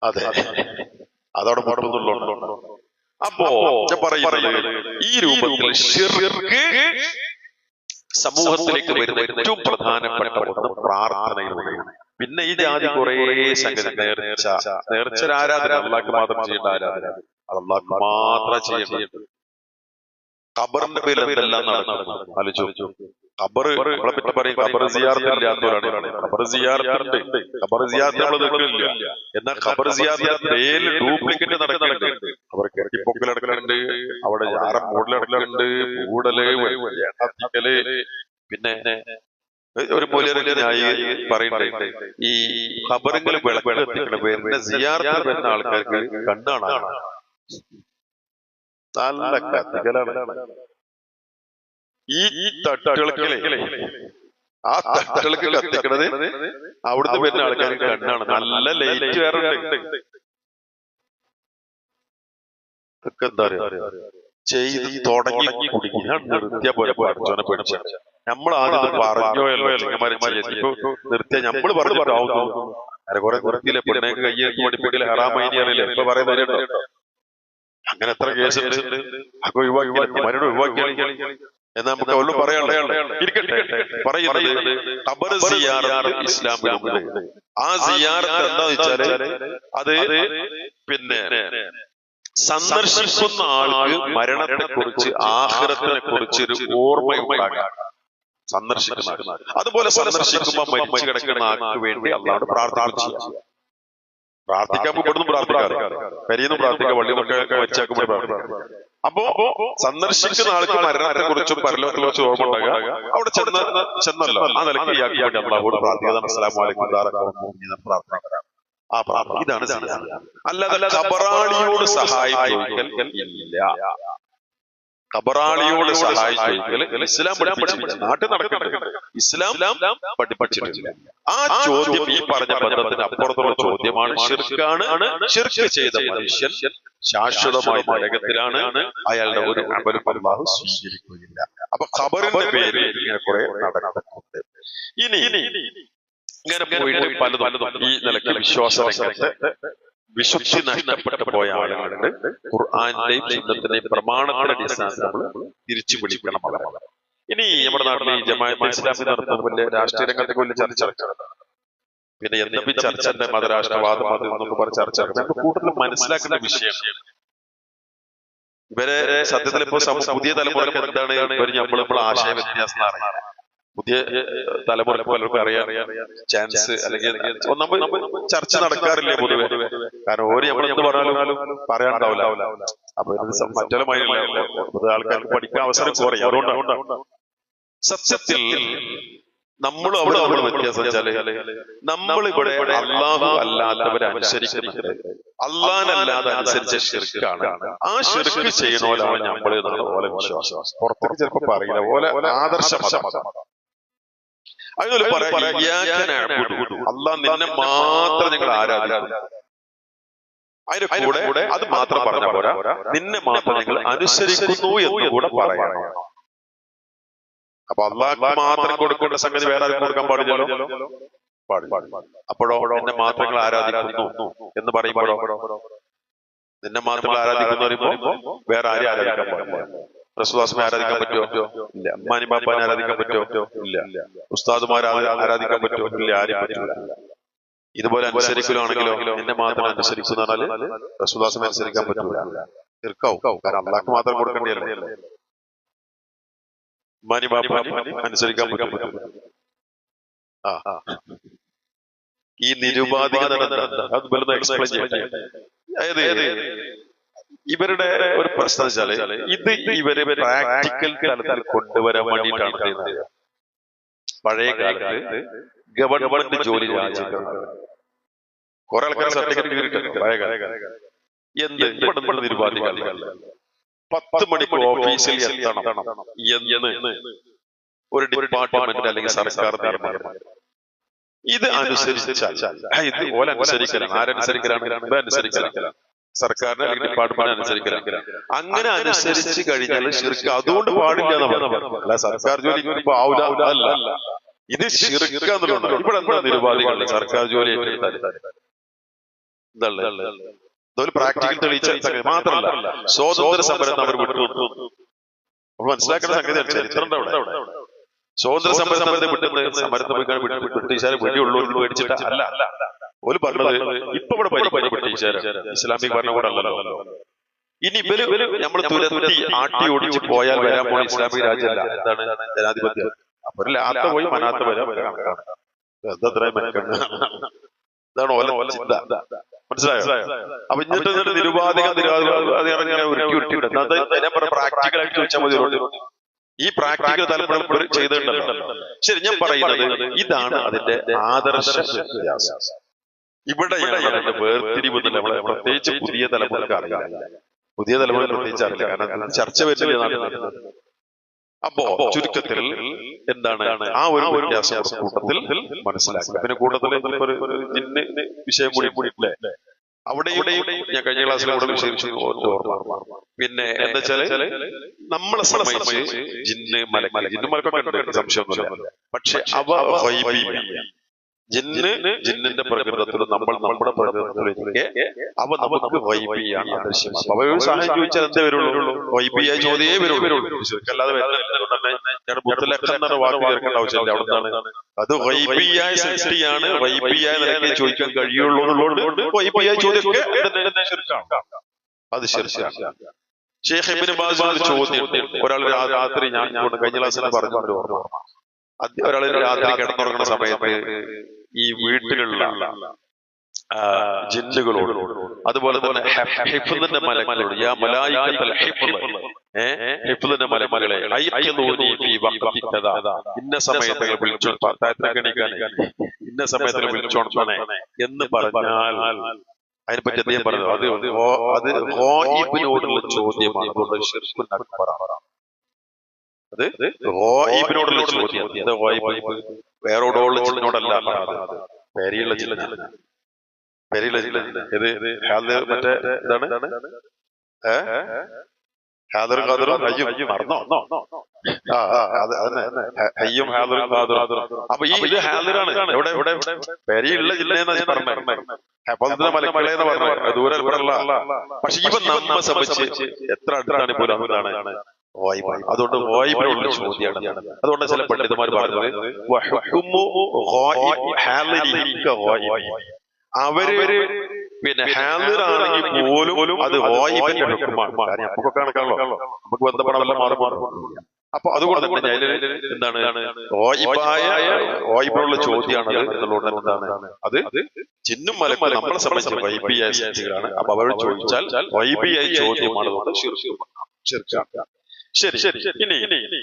അതെ, അതവിടെ മുട്ടുന്നുള്ളൂ. അപ്പോ പറയുന്നത് ഈ രൂപത്തിൽ ശിർക്ക് സമൂഹത്തിലേക്ക് വരുന്ന ഏറ്റവും പ്രധാനപ്പെട്ട ഒന്ന് പ്രാർത്ഥനയിലൂടെയാണ്. പിന്നെ ഈ ജാതി കുറെ സംഗതി, നേർച്ച ആരാധന അള്ളാഹ്ക്ക് മാത്രം ചെയ്യേണ്ട ആരാധന, അത് അള്ളാഹ്ക്ക് മാത്രം ചെയ്യേണ്ടത്. ഖബറിന്റെ പേരിൽ എന്തെല്ലാം നടക്കുന്നു ആലോചിച്ചു. ഖബറ് നമ്മളെ പറ്റി പറയും ഖബർ സിയാറത്ത് ഇല്ലാത്തവരാണ്. ഖബർ സിയാറത്തുണ്ട്, ഖബർ സിയാറത്ത് നമ്മൾ നിൽക്കുന്നില്ല. എന്നാൽ ഖബർ സിയാറത്ത് ഡ്യൂപ്ലിക്കേറ്റ് നടക്കുന്നുണ്ട്. അവർ കെട്ടിപ്പൊക്കൽ നടക്കുന്നുണ്ട്, അവിടെ യാറം മൂടലടക്കുന്നുണ്ട്, കൂടല് എണ്ണത്തിക്കല്. പിന്നെ ഒരു മൂല്യത്തിൽ പറയുന്നുണ്ട്, ഈ ഖബറുകൾ വിളക്ക് എത്തിക്കണം വരുന്ന സിയാറത്ത് വരുന്ന ആൾക്കാർക്ക് കണ്ണാണ് നല്ല കത്തിക്കലാണ്. ഈ തട്ടുകളെ ആ തട്ടുകൾക്ക് കത്തിക്കണത് അവിടുന്ന് വരുന്ന ആൾക്കാർക്ക് കണ്ണാണ്. നല്ല ലൈറ്റ് വേറെ എന്താ ചെയ്ത് തുടങ്ങി കുടുങ്ങി നിർത്തിയ പോലെ പഠിച്ചോനെ പഠിച്ച നമ്മൾ ആദ്യം പറഞ്ഞോയല്ലോ ഇപ്പൊ നിർത്തിയ നമ്മള് പറഞ്ഞിട്ടാവുന്നു. അങ്ങനെ കുറെ നിർത്തിയില്ല. പെണ്ണേക്ക് കയ്യേക്ക് പഠിപ്പിക്കല് ഹറാമൈനി അറിയില്ല ഇപ്പൊ പറയുന്നവരുണ്ടോ? അങ്ങനെ എത്ര കേസ് അപ്പൊ ഒഴിവാക്കിയാൽ എന്ന് നമുക്ക് അവള് പറയാനുള്ളത്. പറയുന്നത് ഖബർ സിയാറത്ത് ഇസ്ലാമിലുണ്ട്. ആ സിയാറത്ത് എന്താന്ന് വെച്ചാല് അത് പിന്നെ സന്ദർശിക്കുന്ന ആൾക്ക് മരണത്തെ കുറിച്ച് ആഖിറത്തിനെ കുറിച്ച് ഒരു ഓർമ്മയുണ്ടാകാൻ സന്ദർശിക്കുന്ന. അതുപോലെ സന്ദർശിക്കുമ്പോൾ മരിച്ചു കിടക്കുന്ന ആൾക്ക് വേണ്ടി അള്ളാഹുവോട് പ്രാർത്ഥിക്കുക. പ്രാർത്ഥിക്കാൻ ഇവിടുന്ന് പ്രാർത്ഥിക്കാറ്, കരിയെന്ന് പ്രാർത്ഥിക്കുക, വള്ളിമൊക്കെ മരിച്ചാക്കുമ്പോൾ പ്രാർത്ഥിക്കാം. അപ്പോ സന്ദർശിക്കുന്ന ആൾക്ക് മരണത്തെ കുറിച്ചും പരലോകത്തെ കുറിച്ചും ഓർമ്മ ഉണ്ടാകുക. അവിടെ ചെന്നല്ലോ ആ നിലയ്ക്ക് ഇയാൾക്ക് വേണ്ടി അള്ളാഹുവോട് പ്രാർത്ഥിക്കുക. അസ്സലാമു അലൈക്കും പ്രാർത്ഥന. ആ പ്രാർത്ഥന ഇതാണ്. അല്ലാതെ ഖബറാളിയോട് സഹായം ചോദിക്കൽ ഇല്ല. ഖബറാളിയോട് സഹായം ചോദിക്കൽ ഇസ്ലാം പഠിപ്പിച്ചിട്ടില്ല. നാട്ടിൽ നടക്കുന്നുണ്ട്, ഇസ്ലാം പഠിപ്പിച്ചിട്ടില്ല. ആ ചോദ്യം ഈ പറഞ്ഞ ബന്ധത്തിന് അപ്പുറത്തുള്ള ചോദ്യമാണ്. ശിർക്കാണ്. ശിർക്ക് ചെയ്ത മനുഷ്യൻ ശാശ്വതമായ നരകത്തിലാണ്. അയാളുടെ ഒരു അമലും അല്ലാഹു സ്വീകരിക്കുകയില്ല. അപ്പൊ ഖബറിന്റെ പേരിൽ ഇങ്ങനെ കുറെ നടക്കുന്നുണ്ട്. ഇനി ഇങ്ങനെ പോയിട്ട് പലതും ഈ നിലയ്ക്ക് വിശ്വാസ രംഗത്ത് വിശുദ്ധി നഷ്ടപ്പെട്ടു പോയ ആളുകളുണ്ട്. ഖുർആന്റെയും സുന്നത്തിന്റെയും പ്രമാണത്തിന്റെ അടിസ്ഥാനത്തിൽ നമ്മൾ തിരിച്ചു പിടിക്കണം. ഇനി നമ്മുടെ നാട്ടിൽ ഈ ജമാഅത്തെ ഇസ്ലാമി നടത്തുന്ന വലിയ രാഷ്ട്രീയ രംഗത്തേക്ക് വലിയ ചർച്ച, പിന്നെ എന്തൊക്കെ ചർച്ചന്റെ മതരാഷ്ട്രവാദം അത് എന്നൊക്കെ പറഞ്ഞ ചർച്ച നമുക്ക് കൂടുതൽ മനസ്സിലാക്കേണ്ട വിഷയമാണ്. ഇവരെ സത്യത്തിൽ ഇപ്പൊ പുതിയ തലമുറക്ക് എന്താണ് ഇവർ നമ്മൾ ആശയ വ്യത്യാസം അറിയാം. പുതിയ തലമുറക്ക് പലർക്കും അറിയാൻ ചാൻസ് അല്ലെങ്കിൽ ഒന്നാമത് ചർച്ച നടക്കാറില്ലേ പൊതുവെ. കാരണം ഓര് നമ്മൾ എന്ത് പറഞ്ഞാലും പറയാനുണ്ടാവില്ല. അപ്പൊ മറ്റുമായി ആൾക്കാർക്ക് പഠിക്കാൻ അവസരം കുറയും. അതുകൊണ്ടാണ് സത്യത്തിൽ നമ്മൾ അവിടെ വ്യത്യാസം വെച്ചാല് നമ്മളിവിടെ അള്ളാഹു അല്ലാത്തവരെ അനുസരിക്കുന്നുണ്ട്. അള്ളാഹനല്ലാതെ അനുസരിച്ച ശിർക്കാണ്. ആ ശിർക്ക് ചെയ്യണോലാണ് നമ്മൾ ഓലെ വിശ്വാസം. പുറത്തേക്ക് ചിലപ്പോ പറയില്ല, ഓലെ ആദർശം. അതിനൊരു അള്ളാഹ് നിന്നെ മാത്രം ഞങ്ങൾ ആരാധിക്കുന്നു. അതിന്റെ കൂടെ അത് മാത്രം പറഞ്ഞ പോരാ, നിന്നെ മാത്രം ഞങ്ങൾ അനുസരിക്കുന്നു എന്ന് കൂടെ പറയണം. അപ്പൊ അള്ളാഹ്ക്ക് മാത്രം കൊടുക്കേണ്ട സംഗതി വേറെ ആർക്കും കൊടുക്കാൻ പാടില്ലല്ലോ. അപ്പോഴോ നിന്നെ മാത്രങ്ങൾ ആരാധിക്കുന്നു എന്ന് പറയുമ്പോഴോ, നിന്നെ മാത്രങ്ങൾ ആരാധിക്കുന്നു പറയുമ്പോ വേറെ ആരെയും ആരാധിക്കാൻ പാടില്ല. റസൂലുള്ളാഹിനെ ആരാധിക്കാൻ പറ്റുമോ? ഇല്ല. ഉമ്മാനി ബാപ്പാനെ ആരാധിക്കാൻ പറ്റുമോ? ഇല്ല. ഉസ്താദുമാരെ ആരാധിക്കാൻ പറ്റുമോ? ഇല്ല, ആരും പറ്റില്ല. ഇതുപോലെ അനുസരിക്കലാണെങ്കിലോ നിന്നെ മാത്രം അനുസരിക്കുന്ന പറഞ്ഞാല് റസൂലുള്ളാഹിനെ അനുസരിക്കാൻ പറ്റൂല, തീർക്കാവും. കാരണം അള്ളാഹ്ക്ക് മാത്രം കൊടുക്കേണ്ടതല്ലേ. ഉമ്മാനി ബാപ്പാനി അനുസരിക്കാൻ പറ്റും. ഈ നിരുപാധികത അത് വെറുതെ എക്സ്പ്ലെയിൻ ചെയ്യട്ടെ. അതായത് ഇവരുടെ ഒരു പ്രശ്നം വെച്ചാല് ഇത് ഇവരെ പ്രാക്ടിക്കൽ തലത്തിൽ കൊണ്ടുവരാൻ വേണ്ടിയിട്ടാണ് ചെയ്യുന്നത്. പഴയ കാലത്ത് ഗവൺമെന്റ് ജോലി രാജിക്കുന്നത് കുറെ ആൾക്കാർ സർട്ടിഫിക്കറ്റ് കിട്ടിയിട്ടുണ്ട്. പഴയ കാലം എന്ത് നിരുപാധികല്ല 10 മണിക്ക് ഓഫീസിൽ എത്തണം എന്ന് ഒരു ഡിപ്പാർട്ട്മെന്റ് അല്ലെങ്കിൽ സർക്കാർ തീരുമാനം. ഇത് അനുസരിച്ചാൽ ഇത് ഓല അനുസരിക്കലാണ്. ആരനുസരിക്കലാണ്? അനുസരിക്കലാണ്. സർക്കാരിനെ അല്ലെങ്കിൽ ഡിപ്പാർട്ട്മെന്റ് അനുസരിക്കലാണ്. അങ്ങനെ അനുസരിച്ച് കഴിഞ്ഞാൽ ശിർക്ക് അതുകൊണ്ട് പാടില്ല അല്ല. സർക്കാർ ജോലി അല്ല, ഇത് ശിർക്ക് എന്നുള്ളത്. ഇവിടെ എന്താ നിരുപാധികളല്ല സർക്കാർ ജോലി ഇതൊരു പ്രാക്ടിക്കൽ തെളിയിച്ച മാത്രമല്ല, സ്വാതന്ത്ര്യ സമരം അവർ വിട്ടു. നമ്മൾ മനസ്സിലാക്കേണ്ട സംഗതി ചരിത്രം അവിടെ. സ്വാതന്ത്ര്യ സമരത്തെ വിട്ടുന്നത് സമരത്തെ ബ്രിട്ടീഷുകാരെ വെടിയുള്ളൂ മേടിച്ചിട്ട് അല്ല. ഒരു പറഞ്ഞത് ഇപ്പൊ ഇവിടെ ഭരിക്കുന്ന ബ്രിട്ടീഷുകാർ ഇസ്ലാമിക് ഭരണകൂടമല്ലല്ലോ. ഇനി ഇവര് നമ്മൾ തുരത്തി ആട്ടി ഓടിച്ച് പോയാൽ വരാൻ പോകുന്ന ഇസ്ലാമിക് രാജ്യമല്ല. എന്താണ്? ജനാധിപത്യം. അപ്പൊ ഒരു ലാത്ത പോയി മനാത്ത വരാം എന്തത്രയും മെനക്കെട്ട് ഇതാണ് ഓല ചിന്ത. മനസ്സിലായോ? അപ്പൊ എന്നിട്ട് നിരുപാധികം പ്രാക്ടിക്കലായിട്ട് ചോദിച്ചാൽ മതി. ഈ പ്രാക്ടിക്കൽ തലമുറ ചെയ്തിട്ടുണ്ടല്ലോ. ശരി, ഞാൻ പറയുന്നത് ഇതാണ് അതിന്റെ ആദർശ വ്യത്യാസം. ഇവിടെയാണ് അതിന്റെ വേർതിരിവ്. നമ്മളെ പ്രത്യേകിച്ച് പുതിയ തലമുറക്ക് അറിയില്ല, പുതിയ തലമുറ പ്രത്യേകിച്ച് അറിയില്ല, കാരണം ചർച്ച വരുന്നില്ല. അപ്പോ ചുരുക്കത്തിൽ എന്താണ് ആ ഒരു വ്യത്യാസം കൂട്ടത്തിൽ മനസ്സിലാക്കുക. പിന്നെ കൂട്ടത്തിൽ ഒരു ജിന്ന് വിഷയം കൂടി ഇല്ലേ, അവിടെയും ഞാൻ കഴിഞ്ഞ ക്ലാസ്സിൽ കൂടെ വിശേഷിച്ചു ഓർമ്മ. പിന്നെ എന്താ വെച്ചാല് നമ്മളെ സംബന്ധിച്ച് ജിന്ന് മലക്കൊക്കെ സംശയമൊന്നുമില്ല. പക്ഷെ അവ ജിന്നിന്റെ പ്രകൃതത്തിൽ നമ്മൾ നമ്മുടെ പ്രകൃതത്തിലേക്ക് അവ നമുക്ക് വൈബിയാണ് ആദർശമാണ്. അപ്പൊ ഒരു സഹായം ചോദിച്ചാൽ എന്തേ വരുള്ളൂ? വൈബിയായി ചോദ്യമേ വരുള്ളൂ. അല്ലാതെ ഞാൻ മുത്തലക്കം എന്ന വാക്ക് ചേർക്കേണ്ട ആവശ്യമില്ല. അവിടുന്നാണ് അത് വൈബിയായ സൃഷ്ടിയാണ്, വൈബിയായ നിലയ്ക്ക് ചോദിക്കാൻ കഴിയുള്ളൂ എന്നുള്ളതുകൊണ്ട് വൈബിയായ ചോദ്യമൊക്കെ അത് ശരിയാണ്. ഷെയ്ഖ് ഇബ്നു ബാസ് ചോദ്യം, ഒരാൾ രാത്രി, ഞാൻ കഴിഞ്ഞ ക്ലാസ്സിൽ പറഞ്ഞു, ഒരാൾ രാത്രി കിടന്നുറങ്ങുന്ന സമയത്ത് ഈ വീട്ടിലുള്ള ജിന്നുകളോട്, അതുപോലെ തന്നെ ഹിഫ്ളിന്റെ മലക്കുകളോട്, യാ മലായികത്തുൽ ഹിഫ്ളിന്റെ മലക്കുകളെ ഇന്ന സമയത്തിൽ വിളിച്ചോ, ഇന്ന സമയത്തിൽ വിളിച്ചോണേ എന്ന് പറഞ്ഞാൽ അതിനെപ്പറ്റി അദ്ദേഹം പറഞ്ഞത് അത് ഗായിബിനോടുള്ള ചോദ്യമാണ്. അതുകൊണ്ട് ശിർക്കുൻ അക്ബറാണ്. അത് ഗായിബിനോടുള്ള ചോദ്യം. അത് ഗായിബ് വേറോടുള്ള ജിന്നിനോടല്ല, പേരിയുള്ള ജിന്നാണ്. പേരിയുള്ള ജിന്ന ഇത് മറ്റേ ഇതാണ് ഹാദറും ഖാദറും ഹയ്യും മറന്നോ? ഹയ്യും ഹാദറും ഖാദറും. അപ്പൊ ഈ ഇത് ഹാദറാണ്. ഇവിടെ പേരിയുള്ള ജില്ലെന്ന് പറഞ്ഞു, ഹഫദിന്റെ മലക്കളെ എന്ന് പറഞ്ഞു, ദൂരെ ഇവിടെയുള്ള. പക്ഷെ ഇവ നമ്മെ സംബന്ധിച്ച് എത്ര അടുത്താണ് പോലും അതാണ് ഗായിബാണ്. അതുകൊണ്ട് ഗായിബിനുള്ള ചോദ്യമാണ്. അതുകൊണ്ട് ചില പണ്ഡിതന്മാർ പറഞ്ഞത് അവര് പിന്നെ ഹാദിറാണെങ്കിൽ പോലും അത് ഗായിബിന്റെ ഹുക്മാണ്. കാര്യം നമുക്കൊക്കെ കണക്കാണല്ലോ, നമുക്ക് ബന്ധപ്പെടാൻ മാറും. അപ്പൊ അതുകൊണ്ട് തന്നെ എന്താണ് ഗായിബിനുള്ള ചോദ്യമാണ് എന്നുള്ളത്. എന്താണ് അത്? ജിന്നും മലക്കും നമ്മളെ സംബന്ധിച്ച് ഗായിബിയായ ശക്തികളാണ്. അപ്പൊ അവർ ചോദിച്ചാൽ ഗായിബിയായ ചോദ്യമാണ്. ശരി, ഇനി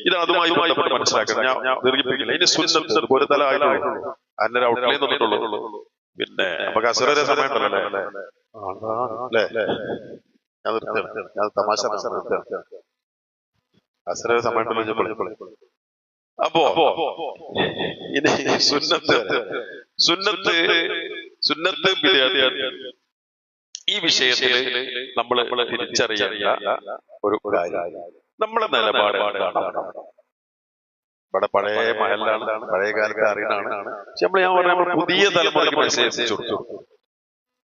ഇത് അതുമായി ബന്ധപ്പെട്ട് മനസ്സിലാക്കണം. ഞാൻ ദീർഘിപ്പിക്കില്ല. ഇനി സുന്നത്ത് ഒരു തല ആയിട്ടുള്ളൂ, അന്നേരം ഔട്ട്ലൈൻ തന്നിട്ടുള്ളൂ. പിന്നെ നമുക്ക് അസുരരെ സമയം ഉണ്ടല്ലോ അല്ലേ? ഞാൻ തമാശ അസുരരെ സമയം ഉണ്ടല്ലോ. അപ്പോ ഇനി സുന്നത്ത് ഈ വിഷയത്തിൽ നമ്മൾ തിരിച്ചറിയേണ്ട ഒരു കാര്യം, നമ്മളെ നിലപാട് ഇവിടെ പഴയ മഹലാണ്, പഴയ കാലത്ത് അറിയുന്നതാണ്. പക്ഷെ ഞാൻ പറഞ്ഞ പുതിയ തലമുറയ്ക്ക് മനസ്സിലാക്കി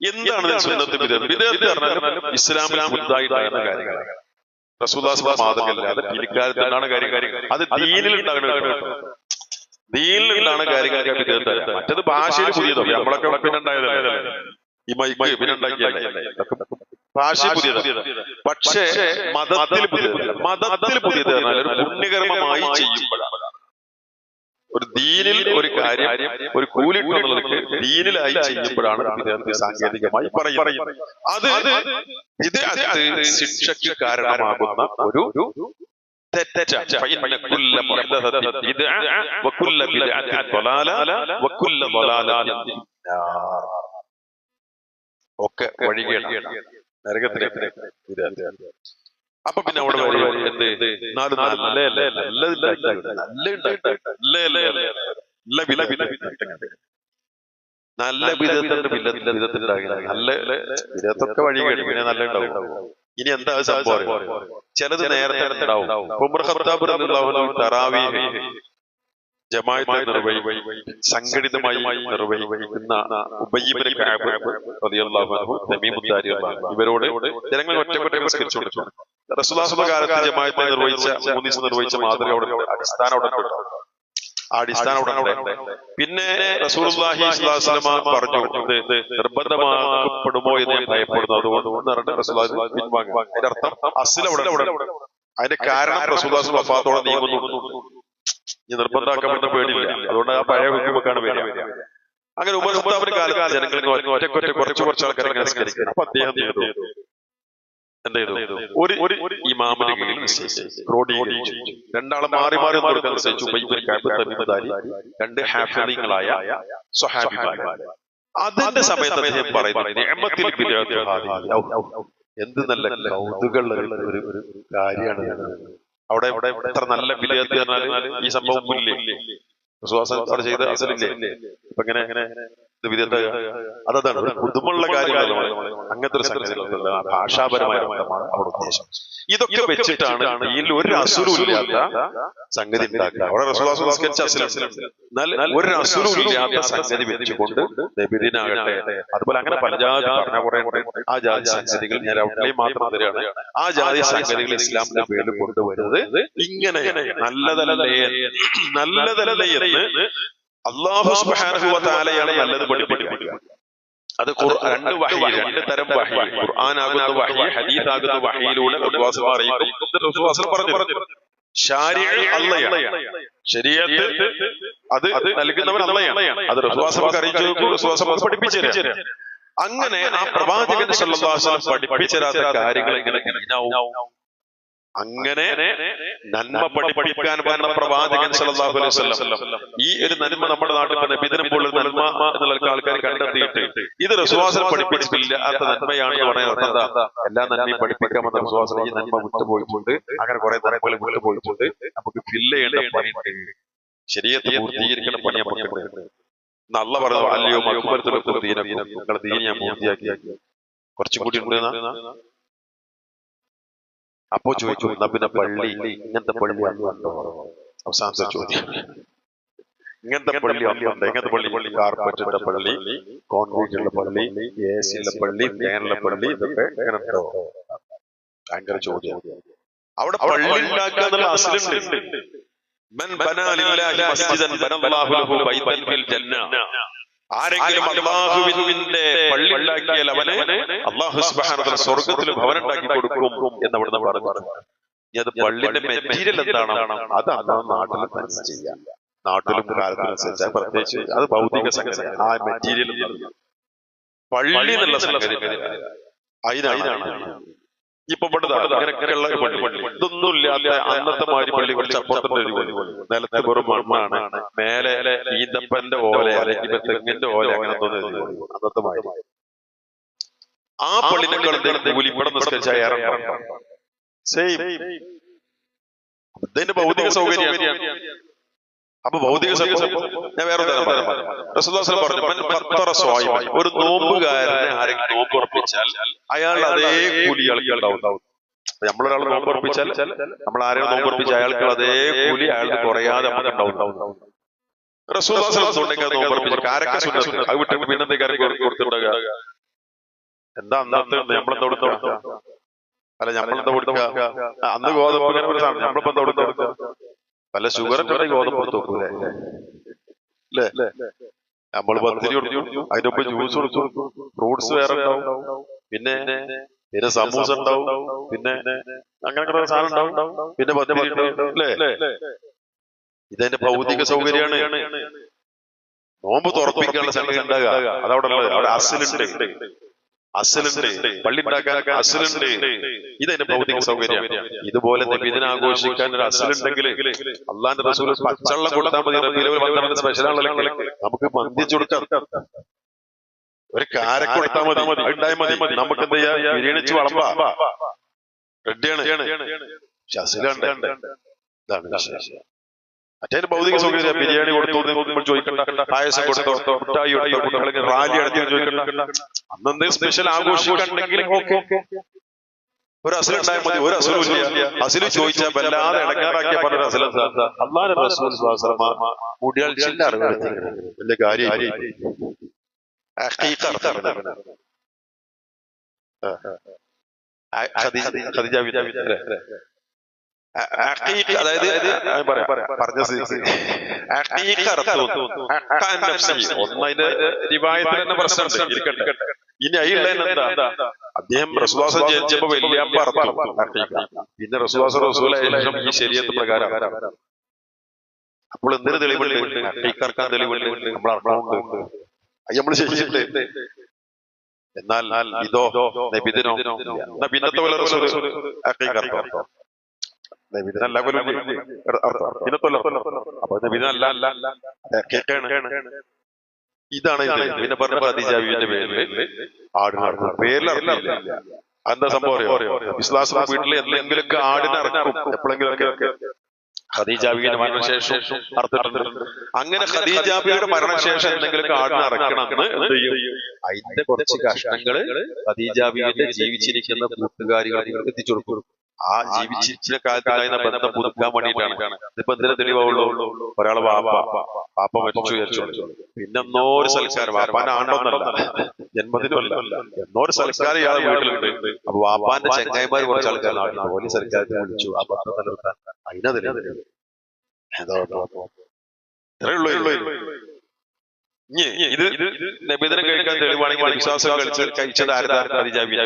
എന്താണ് സുന്നത്ത് വിദഅത്ത് പറഞ്ഞാൽ ഇസ്ലാമിൽ പുതുതായിട്ടുണ്ടാകുന്ന കാര്യങ്ങളാണ്. റസൂലുള്ളാഹി മാതൃകയല്ലാതെ പിൽക്കാലത്താണ് കാര്യം. അത് ദീനിൽ ഉണ്ടാകുന്ന കാര്യങ്ങളൊക്കെ വിദഅത്ത്. മറ്റത് ഭാഷയിൽ പുതിയതോ, നമ്മളൊക്കെ പിന്നെ ഉണ്ടായതല്ലേ, ഈ മൈക്ക് പിന്നെ ഉണ്ടാക്കിയല്ലേ, ഭാഷ പുതിയത്. പക്ഷേ മതത്തിൽ പുതിയത് പറഞ്ഞാൽ ഒരു പുണ്യകർമ്മമായി ചെയ്യുമ്പോഴാണ്, ഒരു ദീനിൽ ഒരു കാര്യം ഒരു കൂലിട്ടുള്ളവർക്ക് ദീനിലായി ചെയ്യുമ്പോഴാണ് സാങ്കേതികമായി പറയുന്നത്. അത് ഇത് ശിക്ഷയ്ക്ക് കാരണമാകുന്ന ഒരു തെറ്റാണ്. ഒക്കെ വഴികേടാണ്, നരകത്തിലേക്ക്. അപ്പൊ പിന്നെ അവിടെ നല്ല വിധത്തൊക്കെ വഴികേട്, പിന്നെ നല്ല ഉണ്ടാവും. ഇനി എന്താ സംഭവം? ചിലത് നേരത്തെ ഉണ്ടാവും. ഉമർ ഖത്താബ് റളിയല്ലാഹു തറാവീഹ് ജമാഅത്തെ സംഘടിതമായി നിർവഹിക്കുന്ന ഉബയ്യ് ഇബ്നു കഅബ് റളിയല്ലാഹു അൻഹു, തമീം ഉദ്ദാരി ഇവരോട് ജനങ്ങൾ ഒറ്റക്കൊറ്റ നിസ്കരിച്ചു. റസൂലുള്ളാഹിയുടെ കാലത്ത് ജമാഅത്തെ നിർവഹിച്ച മാതൃക അടിസ്ഥാനം. പിന്നെ റസൂലുള്ളാഹി സ്വല്ലല്ലാഹു അലൈഹി വസല്ലം പറഞ്ഞു, നിർബന്ധമാക്കപ്പെടുമോ എന്ന് ഞാൻ ഭയപ്പെടുന്നു, അതുകൊണ്ട് റസൂലുള്ളാഹി പിൻവാങ്ങി. അതിന്റെ അർത്ഥം അസ്ൽ അവിടെ, അതിന്റെ കാരണം റസൂലുള്ളാഹി വഫാത്തോടെ നീങ്ങുന്നു. ഈ നിർബന്ധമാക്കാൻ പറ്റുന്ന പേടിയില്ല, അതുകൊണ്ട് ആ പഴയ ഹുക്കുമൊക്കെയാണ് വരിക. അങ്ങനെ ഉമർ ഖത്താബിന്റെ കാലത്ത് ജനങ്ങൾക്ക് ഒറ്റക്കൊറ്റ കുറച്ച് ആൾക്കാരെ നിസ്കരിക്കണം. അപ്പൊ അദ്ദേഹം എന്ത് ചെയ്തു? ഒരു ഇമാമിന്റെ കീഴിൽ ക്രോഡീകരിച്ചു. രണ്ടാളെ മാറി മാറി നിശ്ചയിച്ചു. രണ്ട് ഹാഫിളീങ്ങളായ സ്വഹാബിമാർ. അതിന്റെ സമയത്ത് അദ്ദേഹം പറയുന്നത് എന്ത് നല്ല കൗതുകമുള്ള ഒരു കാര്യമാണ്. അവിടെ എത്ര നല്ല വിലയത്ത് പറഞ്ഞാൽ ഈ സംഭവം ഇല്ലേ, വിശ്വാസം ചെയ്ത് അസലില്ലേ. ഇപ്പൊ ഇങ്ങനെ അതാണ് ഒരു പുതുമുള്ള കാര്യങ്ങളാണ്. അങ്ങനത്തെ ഒരു സംഗതി ഭാഷാപരമായ അവിടെ ഉദ്ദേശം. ഇതൊക്കെ വെച്ചിട്ടാണ് ഇതിൽ ഒരു അസുരവും ഇല്ലാത്ത സംഗതി ഉണ്ടാക്കുക. അവിടെ റസൂലുള്ളാഹി നിസ്കരിച്ച അസുരം, എന്നാൽ ഒരു അസുരവും ഇല്ലാത്ത സംഗതി വെച്ചുകൊണ്ട് നബിദിനാകട്ടെ, അതുപോലെ അങ്ങനെ പല ജാതി പറഞ്ഞ കുറെ ആ ജാതി സംഗതികൾ ഞാൻ അവിടെ മാത്രം തരാണ്. ആ ജാതി സംഗതികൾ ഇസ്ലാമിന്റെ പേരിൽ കൊണ്ടുവരുന്നത് ഇങ്ങനെ നല്ലതല്ലേ എന്ന് അല്ലാഹു സുബ്ഹാനഹു വ തആലയാണ് നല്ലത് പഠിപ്പിക്കുക. അത് രണ്ട് വഹി, രണ്ട് തരം വഹി, ഖുർആൻ ആകുന്ന വഹി, ഹദീസ് ആകുന്ന വഹിയിലൂടെ റസൂലുള്ളാഹി പറഞ്ഞു. ശരീഅത്ത് അല്ലാഹയാണ്, ശരീഅത്ത് അത് നൽകുന്നവൻ അല്ലാഹയാണ്. അത് റസൂലുള്ളാഹി അറിയിച്ചു, റസൂലുള്ളാഹി പഠിപ്പിച്ചു തരാം. അങ്ങനെ ആ പ്രവാചകൻ സല്ലല്ലാഹു അലൈഹി വസല്ലം പഠിപ്പിച്ച കാര്യങ്ങൾ എങ്ങനെ അങ്ങനെ നന്മ പഠിപ്പിക്കാൻ പറഞ്ഞ പ്രവാചകൻ സല്ലല്ലാഹു അലൈഹി വസല്ലം ഈ ഒരു നന്മ നമ്മുടെ നാട്ടിൽ തന്നെ നബിദിനം പോലുള്ള നന്മ എന്നുള്ള ആൾക്കാർ കണ്ടെത്തിയിട്ട് ഇത് റസൂലുള്ളാഹി പഠിപ്പിച്ചിട്ടില്ലാത്ത നന്മയാണെന്ന് പറയുന്നത് എല്ലാ നന്മയും പഠിപ്പിക്കാമെന്ന റസൂലുള്ളാഹി ഈ നന്മ വിട്ടുപോയിട്ടുണ്ട്. അങ്ങനെ കുറെ നന്മകൾ വിട്ടുപോയിട്ടുണ്ട്. നമുക്ക് ഫില്ല് ചെയ്യേണ്ട പണിയുണ്ട്, ശരീഅത്ത് പൂർത്തീകരിക്കേണ്ട പണി നമുക്ക് അല്ലാഹു പറഞ്ഞു. അല്ലയോ അക്ബർതുൽ ദീനക്കും, നിങ്ങളുടെ ദീൻ ഞാൻ പൂർത്തിയാക്കി, കുറച്ചും കൂടി ഉണ്ട്. അപ്പോ ചോദിച്ചു, പിന്നെ പള്ളി ഇങ്ങനത്തെ പള്ളി ഉണ്ടോ? അവസാനത്തെ ചോദ്യം, ഇങ്ങനത്തെ പള്ളി ഉണ്ടോ? എങ്ങനത്തെ പള്ളി? കാർപ്പറ്റിട്ട പള്ളി, കോൺക്രീറ്റ് ഉള്ള പള്ളി, AC ഉള്ള പള്ളി, ഫാനുള്ള പള്ളി, ഇതൊക്കെ എങ്ങനെ ഉണ്ടോ? ഭയങ്കര ചോദ്യം. അവിടെ പള്ളി ഉണ്ടാക്കുക എന്നുള്ള അസ്ലുണ്ട്. മൻ ബനാ ലില്ലാഹി മസ്ജിദൻ ബനല്ലാഹു ലഹു ബൈതൻ ഫിൽ ജന്ന. ആരെങ്കിലും അല്ലാഹുവിന്റെ പള്ളി ഉണ്ടാക്കിയാൽ അവന് അല്ലാഹു സുബ്ഹാനഹു വ തആല സ്വർഗ്ഗത്തിൽ ഭവനം ഉണ്ടാക്കി കൊടുക്കും എന്ന് അവിടുന്ന് പറഞ്ഞു. അത് പള്ളിന്റെ മെറ്റീരിയൽ എന്താണ് അത് അതാണ് നാട്ടിൽ മനസ്സ് ചെയ്യാം. നാട്ടിലും കാലത്തിനനുസരിച്ച് പ്രത്യേകിച്ച് അത് ഭൗതിക സംഗതി. ആ മെറ്റീരിയൽ പള്ളി എന്നുള്ള സംഗതി അതിനാണ് ഇപ്പൊ അങ്ങനെയൊക്കെയുള്ള പള്ളി. ഇതൊന്നും ഇല്ലാത്ത അന്നത്തെ മാതിരി പള്ളി കുറച്ച് അപ്പുറത്തെ ഒരു പള്ളി, നിലത്ത് വെറും മണ്ണാണ്, മേലെ ഈന്തപ്പന്റെ ഓല അല്ലെങ്കിൽ തെങ്ങിന്റെ ഓല, അങ്ങനെ തോന്നുന്നു അന്നത്തെ മാതിരി. ആ പള്ളിനേക്കാൾ കൂലി ഇവിടെ നിസ്കരിച്ച സെയിം. ഇതിന്റെ ഭൗതിക സൗകര്യം. അപ്പൊ ഭൗതിക ഞാൻ വേറെ റസൂലുള്ളാഹി പറഞ്ഞു, ഒരു നോമ്പുകാരനെ ആരെങ്കിലും നോമ്പ് ഉറപ്പിച്ചാൽ അയാൾ അതേ കൂലി അയാൾക്ക് ഉണ്ടാവും. നമ്മളൊരാൾ നോമ്പ് ഉറപ്പിച്ചാൽ, നമ്മൾ ആരെയും നോമ്പ് ഉറപ്പിച്ചാൽ അയാൾക്ക് അതേ കൂലി അയാൾക്ക് കുറയാതെ ഉണ്ടാവും. റസൂലുള്ളാഹി നോമ്പ് ഉറപ്പിച്ചാൽ കാരക്ക സുന്നത്ത് അത് വിട്ട് പിന്നെന്തേ കാര്യം കൊടുത്തിട്ടുണ്ടാകുക? എന്താ അന്നത്തെ നമ്മളെന്താ കൊടുക്കുക? അല്ല നമ്മളെന്താ കൊടുക്കുക? അന്ന് ഗോതമ്പ് നമ്മളിപ്പോ എന്താ കൊടുക്കുക? വല്ല ഷുഗറിന്റെ ഗോതമ്പ് കൊടുത്തു നോക്കൂലേ? അല്ലേ? നമ്മൾ പത്തിരി കൊടുത്തു, അതിന്റെ ഒപ്പം ജ്യൂസ് കൊടുത്തു, ഫ്രൂട്ട്സ് വേറെ ഉണ്ടാവും, പിന്നെ സമൂസ ഉണ്ടാവും, പിന്നെ അങ്ങനെ സാധനം ഉണ്ടാവും, പിന്നെ പത്തിരി ഉണ്ടാവും. അല്ലേ? ഇതെന്റെ ഭൗതിക സൗകര്യമാണ്. നോമ്പ് തുറപ്പിക്കാനുള്ള സംഗതി ഉണ്ടാകുക അതവിടെ ഉള്ളത്. അവിടെ അസലുണ്ട്, പള്ളി ഉണ്ടാക്കാൻ അസലുണ്ട്. ഇതെന്റെ ഭൗതിക സൗകര്യം. ഇതുപോലെ നബിദിനാഘോഷിക്കാൻ ഒരു അസലുണ്ടെങ്കിൽ അള്ളാന്റെ റസൂൽ പച്ചവെള്ളം കൊടുത്താൽ മതി. സ്പെഷ്യലാണല്ലോ, നമുക്ക് മന്തിച്ചു കൊടുക്കാം, ഒരു കാരക്ക കൊടുത്താൽ മതി, ഉണ്ടായാൽ മതി. നമുക്ക് എന്ത് ചെയ്യാം? ബിരിയാണിച്ച് വളമ്പാ റെഡിയാണ്. പക്ഷെ അസലുണ്ട്. ഇതാണ് വിശേഷം. മറ്റേ ഭൗതിക സൗകര്യം ബിരിയാണി കൊടുത്തു ചോദിക്കണ്ട, പായസം കൊടുത്തോ, മിഠായി കൊടുത്തോ, റാലി നടത്തി ചോദിക്കണ്ട. അന്നെന്തേ സ്പെഷ്യൽ ആഘോഷിക്കണ്ടെങ്കിൽ ഒരു അസലുണ്ടായാൽ മതി. ഒരു അസലും ഇല്ല. അസല് ചോദിച്ചാൽ വല്ലാതെ ഇടങ്ങാറാക്കിയ പറഞ്ഞ അസല അല്ലാഹുവിന്റെ റസൂൽ മുടിയാൾ ചില്ലാറ് വലിയ കാര്യം. അതായത് പറഞ്ഞ ഒന്നതിന്റെ റിവായത്തിൽ തന്നെ പ്രശ്നമുണ്ട്. ഇരിക്കട്ടെ. ഇനി അതിലുള്ള എന്താ? അദ്ദേഹം റസൂലുള്ളാഹി ജനിച്ചപ്പോ വല്യാപ്പ അർത്ഥം, പിന്നെ റസൂലുള്ളാഹി ഈ ശരീഅത്ത് പ്രകാരം അപ്പോൾ എന്തിനു തെളിവുണ്ട്? ഹക്കീക്കാർക്കാൻ തെളിവുണ്ട്, നമ്മൾ അർത്ഥമുണ്ട്, അത് നമ്മൾ ശരിയുണ്ട്. എന്നാൽ ഇതോ നബിദിനോ എന്നാ പിന്നത്തെ പോലെ ഹക്കീക്കാർക്കോ നബിദിനല്ല പിന്നത്തല്ല. അപ്പൊ നബിദിനല്ല ഇതാണ് പിന്നെ പറഞ്ഞ ഖദീജാവിന്റെ പേരില് ആടിന് പേരിലറിയില്ല. എന്താ സംഭവം അറിയോ? വിശ്വാസം വീട്ടിൽ എന്തെങ്കിലുമൊക്കെ ആടിനെ ഇറക്കും എപ്പോഴെങ്കിലൊക്കെ. ഖദീജാബിയുടെ മരണശേഷം അർത്ഥിട്ടുണ്ട്. അങ്ങനെ ഖദീജാബിയുടെ മരണശേഷം എന്തെങ്കിലുമൊക്കെ ആടിനെ ഇറക്കണമെന്ന് എന്ത് ചെയ്യും? അതിന്റെ കുറച്ച് കഷ്ണങ്ങള് ഖദീജാബിയുടെ ജീവിച്ചിരിക്കുന്ന കൂട്ടുകാരികൾക്ക് എത്തിച്ചു കൊടുക്കും. ആ ജീവിച്ചിരിക്കുന്ന കാലത്തുണ്ടായിരുന്ന ബന്ധം പുതുക്കാൻ വേണ്ടിയിട്ടാണ്. ഇതിപ്പോ എന്തിനാ തെളിവുള്ളൂ? ഒരാളെ വാപ്പ മരിച്ചു വിചാരിച്ചു, പിന്നെ എന്നോ ഒരു സൽക്കാരം, വാപ്പാന്റെ ആണ്ടൊന്നല്ല, ജന്മദിനമല്ല, എന്നോ ഒരു സൽക്കാരം ഇയാളെ വീട്ടിലുണ്ട്. അപ്പൊ വാപ്പാന്റെ ചെങ്ങായിമാർ കുറച്ച് ആൾക്കാർ ഓരോ സൽക്കാരത്തിന് വിളിച്ചു, ആ ബന്ധം നിലനിർത്താൻ. അതിനതില്ല ഇത് നബിദിനം കഴിക്കാൻ തെളിവാണെങ്കിൽ വിശ്വാസം കഴിച്ചത് ഖദീജാബിന്റെ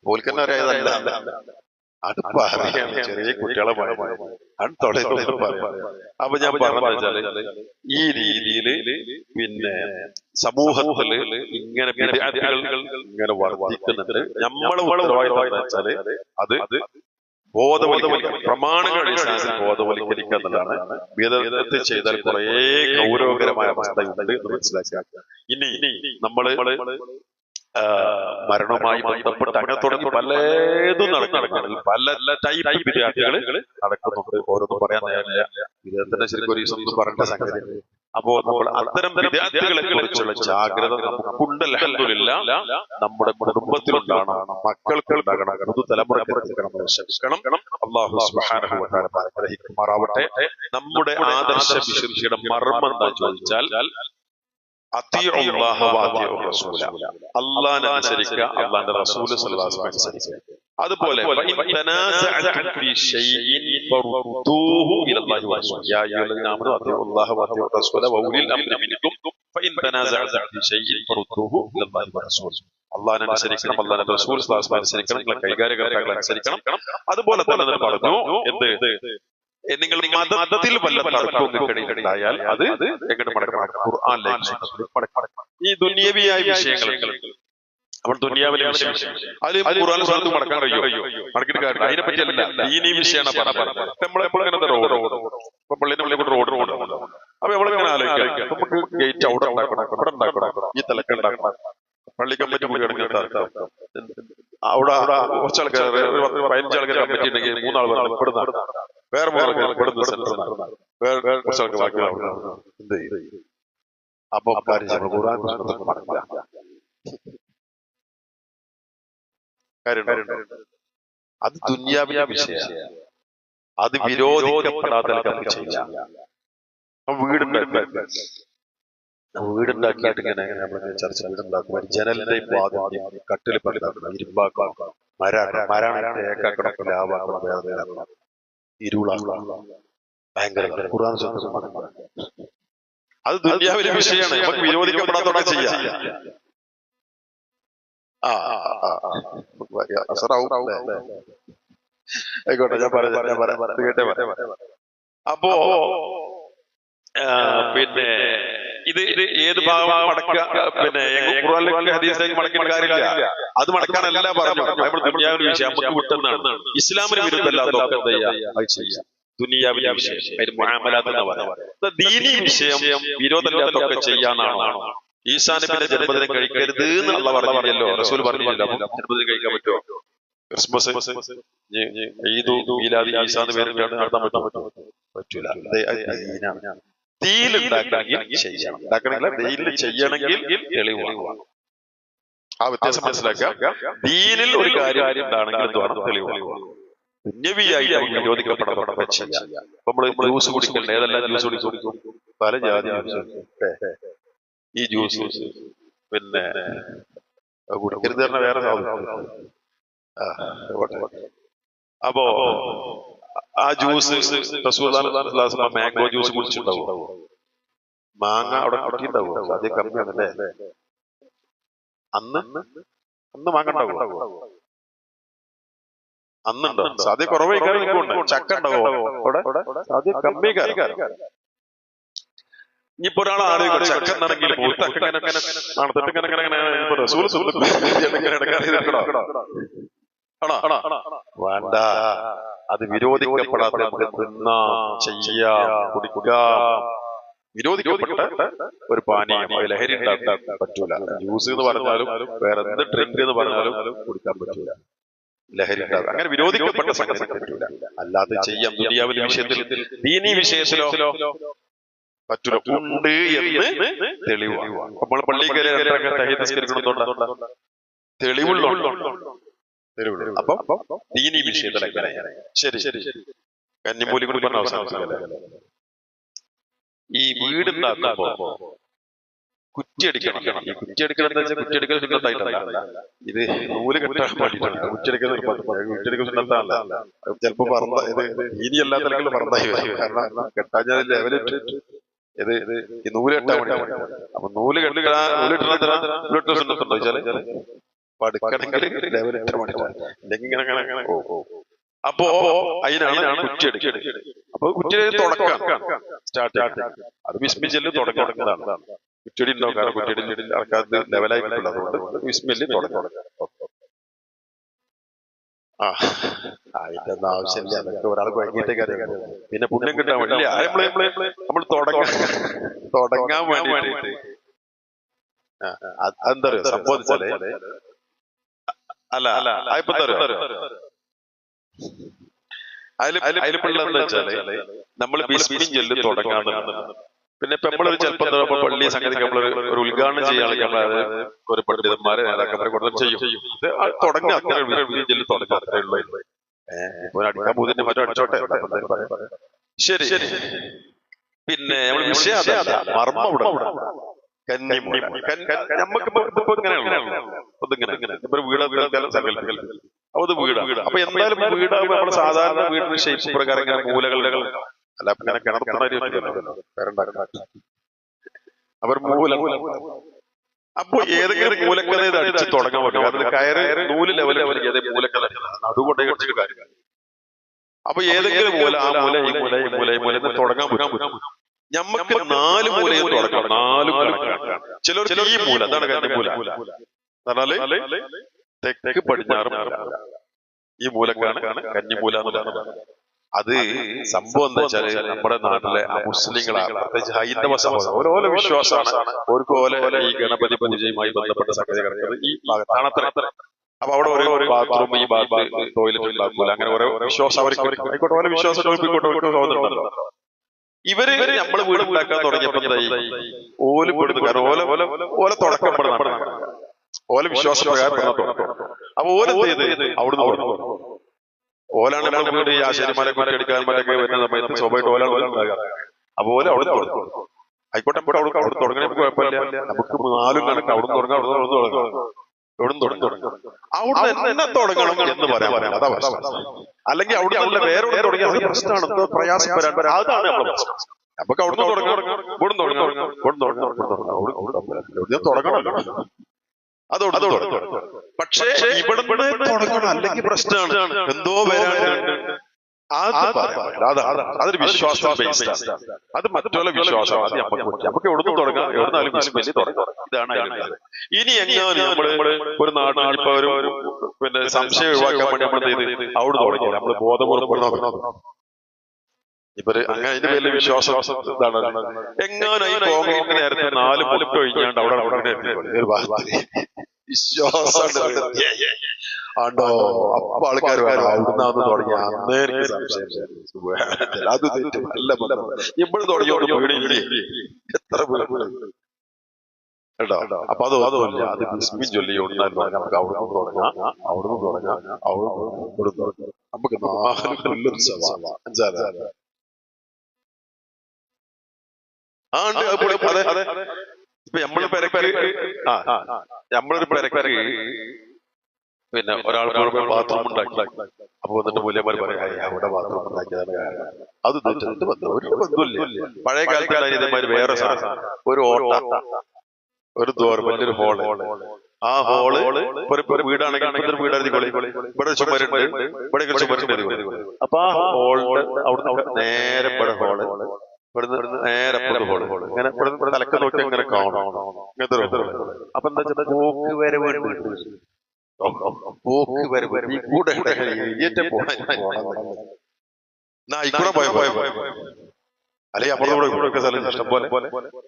ഓൽക്കന്നെ അറിയാതല്ല. അത് പറയാണ് ചെറിയ കുട്ടികളെ അപ്പൊ ഞാൻ പറഞ്ഞാല് ഈ രീതിയില് പിന്നെ സമൂഹത്തില് ഇങ്ങനെ വിദ്യാർത്ഥികൾ ഇങ്ങനെ വർദ്ധിക്കുന്നുണ്ട്. നമ്മളെ ഉത്തരവാദിത്തം വെച്ചാല് അത് ബോധവൽക്കരിക്കുക, പ്രമാണങ്ങളുടെ അടിസ്ഥാനത്തിൽ ബോധവൽക്കരിക്കുക എന്നതാണ്. വിദഗ്ധത്തിൽ ചെയ്താൽ കുറെ ഗൗരവകരമായ അവസ്ഥയുണ്ട് എന്ന് മനസ്സിലാക്കുക. ഇനി നമ്മള് മരണവുമായി ബന്ധപ്പെട്ട് അങ്ങനെ തുടങ്ങി പലതും നടക്കുന്നുണ്ട്. പല ടൈപ്പ് വിദ്യാർത്ഥികൾ നടക്കുന്നുണ്ട്. ഓരോന്നും പറയാൻ നേരമില്ല. വിദ്യാർത്ഥിയുടെ ശരിക്കും ഒരു ദിവസം പറയേണ്ട സംഗതി. അപ്പോ നമ്മൾ അത്തരം വിദ്യാർത്ഥികളെ കുറിച്ചുള്ള ജാഗ്രത നമുക്കുണ്ട്. അൽഹംദുലില്ലാഹ് നമ്മുടെ കുടുംബത്തിലുണ്ടാകണം, മക്കൾക്കുണ്ടാകണം, പുതുതലമുറയ്ക്ക് നമ്മൾ ശ്രമിക്കണം. അല്ലാഹു സുബ്ഹാനഹു വ തആല അനുഗ്രഹിക്കുമാറാവട്ടെ. നമ്മുടെ ആദർശ വിശുദ്ധിയുടെ മർമ്മം എന്താ ചോദിച്ചാൽ അള്ളാഹനെ അനുസരിക്കുക, അള്ളാന്റെ റസൂൽ സല്ലല്ലാഹു അലൈഹി വസല്ലം അനുസരിക്കുക. അതുപോലെ അള്ളാഹനെ അനുസരിക്കണം, അള്ളാന്റെ റസൂൽ സല്ലല്ലാഹു അലൈഹി വസല്ലം അനുസരിക്കണം, നിങ്ങളെ കൈകാര്യകർത്താക്കളെ അനുസരിക്കണം. അതുപോലെ തന്നെ പറഞ്ഞു എന്ത് നിങ്ങൾ മതത്തിൽ വല്ല തർക്കവും ഉണ്ടായാൽ അത് എങ്ങനെ മടക്കണം? ഖുർആനിലേക്ക്. ഈ ദുനിയവിയായ വിഷയങ്ങൾ, അപ്പോൾ ദുനിയാവിലെ വിഷയം അതിൽ ഖുർആൻ സുന്നത്ത് മടക്കാൻ കഴിയുമോ? മടക്കിട്ട് കാര്യം അതിനെ പറ്റിയല്ല, ദീനീ വിഷയമാണ് പറഞ്ഞത്. നമ്മളെപ്പോഴും ഇങ്ങനത്തെ റോഡ് പള്ളിന്റെ ഉള്ളിൽ റോഡ് അപ്പൊ നമ്മളിങ്ങനെ ആലോചിക്കാം, നമുക്ക് ഗേറ്റ് അവിടെ ഉണ്ടാക്കണം, ഇവിടെ ഉണ്ടാക്കണം, ഈ തലക്ക് ഉണ്ടാക്കണം, പള്ളി കമ്മിറ്റി അവിടെ കുറച്ച് ആൾക്കാർ 15 ആൾക്കാർ കമ്മിറ്റി ഉണ്ടെങ്കിൽ 3 ആൾ പറഞ്ഞു ഇവിടുന്ന്, വേറെ 3 ആൾക്കാർ ഇവിടുന്ന് സെന്റർ, വേറെ കുറച്ച് ആൾക്കാർ ബാക്കി എന്ത് ചെയ്യും? അപ്പൊ അത് ദുനിയാവിലെ വിഷയമാണ്. അത് വിരോധിക്കപ്പെടാതെ നമുക്ക് ചെയ്യാം. വീടുണ്ടാക്കിയിട്ട് ഇങ്ങനെ നമ്മളെ ചർച്ച വീടുണ്ടാക്കും, ജനലിന്റെ വാതിന്റെയും കട്ടിൽ പണ്ടാക്കണം, ഇരുമ്പാക്കണം, മരാണ് തേക്കാക്കണം, ലാവാക്കണം, വേദന ഇരുളാക്കണം, ഭയങ്കര ഖുർആൻ സുന്നത്ത്. അത് ദുനിയാവിലെ വിഷയമാണ്, നമുക്ക് വിരോധിക്കപ്പെടാത്തോടെ ചെയ്യാം. ആയിക്കോട്ടെ, ഞാൻ പറയാം. അപ്പോ പിന്നെ ഇത് ഏത് ഭാഗം മടക്കുക? പിന്നെ ഖുർആനിലേക്ക് ഹദീസിലേക്ക് മടക്കേണ്ട കാര്യമില്ല. അത് മടക്കാനല്ല പറഞ്ഞു. നമ്മൾ ദുനിയാവിലെ വിഷയം നമുക്ക് വിട്ടെന്നാണ്. ഇസ്ലാമിന് വിരുദ്ധമല്ലാതൊക്കെ എന്താ ചെയ്യാം? ദുനിയാവിലെ വിഷയം അതിന് മുആമലാത്ത് എന്ന് പറയാം. ദീനി വിഷയം വിരോധമില്ലാത്തൊക്കെ ചെയ്യാനാണോ? ഈസാ നബിയുടെ ജന്മദിനം കഴിക്കരുത് എന്ന് അല്ലാഹു പറഞ്ഞില്ലല്ലോ, റസൂൽ പറഞ്ഞില്ലല്ലോ. ജന്മദിനം കഴിക്കാൻ പറ്റുമോ? ക്രിസ്മസ്, ഈദ്, മീലാദ്, ഈസാ എന്ന് പേരിട്ടാണ് നടത്താൻ പറ്റുമോ? പറ്റൂല. ദീനിലുണ്ടാക്കണമെങ്കിൽ ചെയ്യണം, ദീനിൽ ചെയ്യണമെങ്കിൽ തെളിവാണ്. ആ വ്യത്യാസം മനസ്സിലാക്കുക. ദീനിൽ ഒരു കാര്യം ഉണ്ടാണെങ്കിൽ എന്താണ് തെളിവാണ്. ദുന്യവിയായിട്ട് വിരോധിക്കപ്പെടപ്പെട ചെയ്യാം. നമ്മള് ജ്യൂസ് കുടിക്കണ്ടേ? ഏതെല്ലാം ജ്യൂസ് കുടിക്കും? പല ജാതി ഈ ജ്യൂസ് പിന്നെ കുടിക്കരുത് തന്നെ വേറെ അപ്പോ ആ ജ്യൂസ് മാംഗോ ജ്യൂസ് കുടിച്ചിട്ടുണ്ടാവും. മാങ്ങ അവിടെ കിട്ടിണ്ടാവും, അതേ കമ്മിയാണല്ലേ? അന്ന് മാങ്ങ ഉണ്ടാവും. അന്നുണ്ടോ? സാധ്യത കുറവേ നിൽക്കുന്നുണ്ട്. ചക്ക ഉണ്ടാവോ അവിടെ? സാധ്യത കമ്മി കാര്യം. ഇനിയിപ്പോ ഒരാൾ ആലോചിക്കും ചക്ക എന്നാണെങ്കിൽ വേണ്ട. അത് വിരോധിക്കപ്പെടാത്ത നമുക്ക് തിന്നാം, ചെയ്യാം, കുടിക്കാം. വിരോധിക്കപ്പെട്ട ഒരു പാനീയം, ലഹരി ഉണ്ടാക്കാൻ പറ്റൂല. ജ്യൂസ് എന്ന് പറഞ്ഞാലും വേറെ എന്ത് ഡ്രിങ്ക് എന്ന് പറഞ്ഞാലും കുടിക്കാൻ പറ്റൂല. ലഹരി ഉണ്ടാകും. അങ്ങനെ വിരോധിക്കപ്പെട്ട സംഗതി പറ്റൂല. അല്ലാതെ ചെയ്യാം. ദുനിയാവിലെ വിഷയത്തിൽ, ദീനീ വിഷയത്തിലോ പറ്റൂല. ഉണ്ട് എന്ന് തെളിവാണ്. നമ്മൾ പള്ളിയിൽ തെളിവുള്ള അപ്പൊ ദീനീ വിഷയത്തിൽ എങ്ങനെയാണ്? ശരി ശരി കന്നിമൂലി കൂടി പറഞ്ഞ അവസാനിച്ചല്ലേ. ഈ വീടുണ്ടാക്കുമ്പോ കുറ്റിയടിക്കണം. ഈ കുറ്റിയടിക്കണം എന്താ വെച്ചാൽ കുറ്റിയടിക്കൽ സുന്നത്തായിട്ടല്ല, ഇത് നൂല് കെട്ടാൻ വേണ്ടിയിട്ടാണ്. കുറ്റിയടിക്കൽ കുറ്റിയടിക്കൽ സുന്നത്താണല്ല. ചിലപ്പോ പറഞ്ഞ ഇത് ഇനി എല്ലാത്തിലും പറഞ്ഞായി വരും. കാരണം കെട്ടാഞ്ഞ ലെവലിട്ട് ഇത് ഈ നൂല് കെട്ടാൻ വേണ്ടി. അപ്പൊ നൂല് നൂലിട്ട് സുന്നത്തുണ്ടോ വെച്ചാല് പടുക്കണമെങ്കിൽ ലെവലിട്ട് വേണ്ടിട്ടാണ്. ഇല്ലെങ്കിൽ ഇങ്ങനെ അപ്പോ അതിനാണ് കുറ്റിയടിക്കൽ. അപ്പൊ കുറ്റിയടി തുടക്കം സ്റ്റാർട്ട് അത് വിസ്മിച്ചല് തുടങ്ങുന്നതാണ്. കുറ്റിയടി ഉണ്ടാവും. കാരണം കുറ്റിയടി ആൾക്കാർക്ക് ലെവലായി പറ്റില്ല. അതുകൊണ്ട് വിസ്മില് തുടക്കം. അതിന്റെ ഒന്നും ആവശ്യമില്ല. അതൊക്കെ ഒരാൾക്ക് വൈകിട്ടേ കാര്യം. പിന്നെ പുണ്യം കിട്ടാൻ വേണ്ടില്ല. നമ്മൾ തുടങ്ങാൻ വേണ്ടിട്ട് അതെന്താ പറയുക സംബോധിച്ചാലേ അല്ല അതിപ്പോ അതിലിപ്പുള്ള എന്താ വെച്ചാല് നമ്മൾ ബിസ്മിൻ ചൊല്ലി തുടങ്ങാന്ന്. പിന്നെ ഇപ്പൊ നമ്മളൊരു ചിലപ്പോ പള്ളി സംഗതിക്ക് നമ്മളൊരു ഉദ്ഘാടനം ചെയ്യാണെങ്കിൽ നമ്മളത് ഒരു പണ്ഡിതന്മാരെ നേതാക്കന്മാരെ കൊടുത്ത് ചെയ്യും. തുടങ്ങാ അത്ര ചൊല്ലി തുടങ്ങാം. അത്രേ ഉള്ളൂ. അടിക്കാൻ പോകുന്നതിന്റെ മറ്റോ അടിച്ചോട്ടെ. ശരി ശരി. പിന്നെ നമ്മൾ വിഷയം അതല്ല, മർമ്മം ഇവിടെ. കന്നിമൂല നമുക്കിപ്പോ ഇങ്ങനെയാണ് വീട് സങ്കല്പിക്കൽ. അപ്പൊ അത് വീടാണ്. അപ്പൊ എന്തായാലും വീടാകുമ്പോ നമ്മൾ സാധാരണ വീടിന് ഷേപ്പ് പ്രകാരം ഇങ്ങനെ മൂലകളുടെ അല്ല ഇങ്ങനെ അവർ മൂല. അപ്പൊ ഏതെങ്കിലും മൂലക്കഥ ഇത് അടിച്ച് തുടങ്ങാൻ പറ്റും. കാരണം കയറ് നൂല് ലെവലിൽ ഏതേ മൂലക്കഥ അതുകൊണ്ടേ കുറച്ച് കാര്യം. അപ്പൊ ഏതെങ്കിലും മൂല, ആ മൂല, ഈ മൂല, ഈ മൂല, ഈ മൂല തുടങ്ങാൻ പറ്റും. ഞമ്മക്ക് 4 മൂലയും തുടങ്ങാം. 4 ചിലർ ഈ മൂല, അതാണ് കന്നിമൂല. പറഞ്ഞാല് തെക്ക് പടിഞ്ഞാറ് മൂല. ഈ മൂലക്കാണ് കന്നിമൂല എന്ന് പറയുന്നത്. അത് സംഭവം എന്താ വെച്ചാല് നമ്മുടെ നാട്ടിലെ മുസ്ലിങ്ങളാണ്, പ്രത്യേകിച്ച് ഹൈന്ദവ സഹോദരൻ, ഓരോ വിശ്വാസമാണ്. അവർക്ക് ഓലെ ഈ ഗണപതി പൂജയുമായി ബന്ധപ്പെട്ട സംഗതി കിടക്കുന്നത് ഈ ഭാഗത്താണ്. അത്ര അപ്പൊ അവിടെ ഓരോ ബാത്റൂം, ഈ ഭാഗത്ത് ടോയ്ലറ്റ് ഉണ്ടാക്കൂല. അങ്ങനെ ഓരോ വിശ്വാസം അവർക്ക് ആയിക്കോട്ടെ. ഓരോ വിശ്വാസം സഹോദരനുണ്ടല്ലോ. ഇവര് നമ്മള് വീട് ഉണ്ടാക്കാൻ തുടങ്ങിയപ്പോ എന്തായി? ഓല് പെടുന്നു. കാരണം ഓല തുടക്കം ഓല വിശ്വാസ പ്രകാരം. അപ്പൊ ഓല എന്ത് ചെയ്ത് അവിടുന്ന് ഓലാണ് നമ്മൾ വീട് ഈ ആശാരിമാരെ കുറ്റിയടിക്കാൻ മറ്റൊക്കെ വരുന്ന സമയത്ത് സ്വാഭാവികമായിട്ട് ഓലാണ് അപ്പൊ ഓല അവിടെ ആയിക്കോട്ടെ. അവിടെ തുടങ്ങണേ കുഴപ്പമില്ല. നമുക്ക് 4 കണക്ക് അവിടെ തുടങ്ങാം. അവിടെ തുടങ്ങണം എന്ന് പറയാൻ. അതാ പ്രശ്നം. അല്ലെങ്കിൽ അവിടെ നല്ല വേറെ തുടങ്ങിയ പ്രശ്നമാണ്, പ്രയാസം വരാൻ. അതാണ് നമ്മുടെ പ്രശ്നം. നമുക്ക് അവിടുന്ന് തുടങ്ങണം. തുടങ്ങണമല്ലോ. അതോട് പക്ഷേ ഇവിടെ തുടങ്ങണം, അല്ലെങ്കിൽ പ്രശ്നമാണ്. എന്തോ വരാനുണ്ട്. അതൊരു വിശ്വാസം ബേസ്ഡ്. അത് മറ്റുള്ള വിശ്വാസം. അത് നമുക്ക് എവിടുന്ന് തുടങ്ങാം, എവിടുന്നാലും വിശ്വസിച്ച് തുടങ്ങാം. ഇതാണ് അതിലുള്ളത്. ഇനി എങ്ങനെ നമ്മള് ഒരു നാട്ടിൽ ഇപ്പൊ ഒരു പിന്നെ സംശയം ഒഴിവാക്കാൻ വേണ്ടി നമ്മൾ ചെയ്ത് അവിടെ തുടങ്ങി നമ്മള് ബോധപൂർവ്വം ഇപ്പൊ അങ്ങനെ അതിന്റെ പേരിൽ വിശ്വാസം ഇതാണ്. എങ്ങനെ ഈ കോൺക്രീറ്റ് നേരത്തെ 4 മുലപ്പ് കഴിഞ്ഞാണ്ട് അവിടെ വിശ്വാസം ആണ്ടോ. അപ്പൊ ആൾക്കാർ അവിടുന്ന് തുടങ്ങി. അന്നേ എനിക്ക് സംശയം അത് തെറ്റും. നല്ല ഇപ്പോഴും തുടങ്ങിയോണ്ട് വീടില്ലേ എത്ര കേട്ടോ. അപ്പൊ അതുമല്ല, അത് ബിസ്മിൻ ചൊല്ലി നമുക്ക് അവിടുന്ന് തുടങ്ങാം. നമുക്ക് 4 കൊല്ലം 5 ഇപ്പൊ നമ്മള് പെരക്ക് നമ്മളൊരു പെരക്ക് പിന്നെ ഒരാൾ ബാത്റൂം ഉണ്ടാക്കി. അപ്പൊ വന്നിട്ട് മൂല്യന്മാർ പറയാം അവിടെ ബാത്റൂം ഉണ്ടാക്കിയതാണ്. അത് ഒരു ബന്ധമില്ല. പഴയ കാലത്ത് ഇതേമാതിരി വേറെ സാധനം, ഒരു ഓട്ട, ഒരു ഡോർ, വലിയൊരു ഹോള്, ആ ഹോള് ഒരു വീടാണെങ്കിൽ ഒരു വീടായിരുന്നോളി, ഇവിടെ ചുമരുണ്ട്, ഇവിടെ ചുമരുണ്ട്. അപ്പൊ ആ ഹോളിന്റെ അവിടെ നേരെ ഇവിടെ ഹോള്, ഇവിടുന്ന് നേരെ ഹോള്, ഇങ്ങനെ ഇവിടെ തലക്ക് നോക്കി ഇങ്ങനെ കാണും. ഇങ്ങനത്തെ അപ്പൊ എന്താ വെച്ചാൽ പോക്ക് വരവ്, പോക്ക് വരവ് ഈ കൂടെ ഏറ്റവും പോയ അല്ലെ അപ്പുറത്തോടെ കൂടെ സ്ഥലം ഇഷ്ടം പോലെ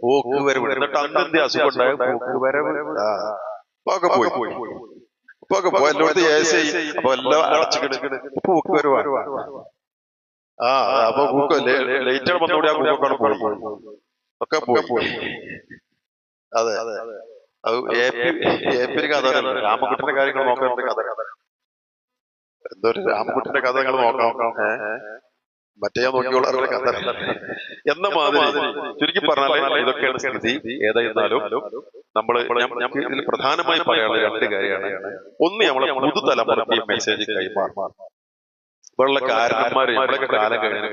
പോക്ക് വരവ്. എന്നിട്ട് അന്നെന്ത് അസുഖം ഉണ്ടായ പോക്ക് വരവ് ഒക്കെ പോയി ഇപ്പൊക്കെ പോയി എല്ലായിടത്തും അപ്പൊ എല്ലാം അടച്ചിട്ട് പോക്ക് വരവാണ്. ആ അപ്പൊ ലേറ്റർ വന്നുകൂടി ആ കൂക്കാണ് പോയി ഒക്കെ പോയി. അതെ അത് ഏപ്പിന് കഥ, രാമകുട്ടന്റെ കാര്യങ്ങൾ നോക്കാൻ കഥ, എന്തോ ഒരു രാമകുട്ടന്റെ കഥ നിങ്ങൾ നോക്കാം, മറ്റേ നോക്കിയോളാം കഥ എന്ന മാതിരി. ചുരുക്കി പറഞ്ഞാൽ ഇതൊക്കെയാണ് സ്ഥിതി. ഏതായിരുന്നാലും നമ്മള് ഇതിൽ പ്രധാനമായി പറയാനുള്ള രണ്ട് കാര്യമാണ്. ഒന്ന്, നമ്മളെ പുതുതലമുറയ്ക്ക് മെസ്സേജ് കൈമാറും. ഇവരുടെ കാരണന്മാര് ഇവരൊക്കെ കാലം കഴിഞ്ഞ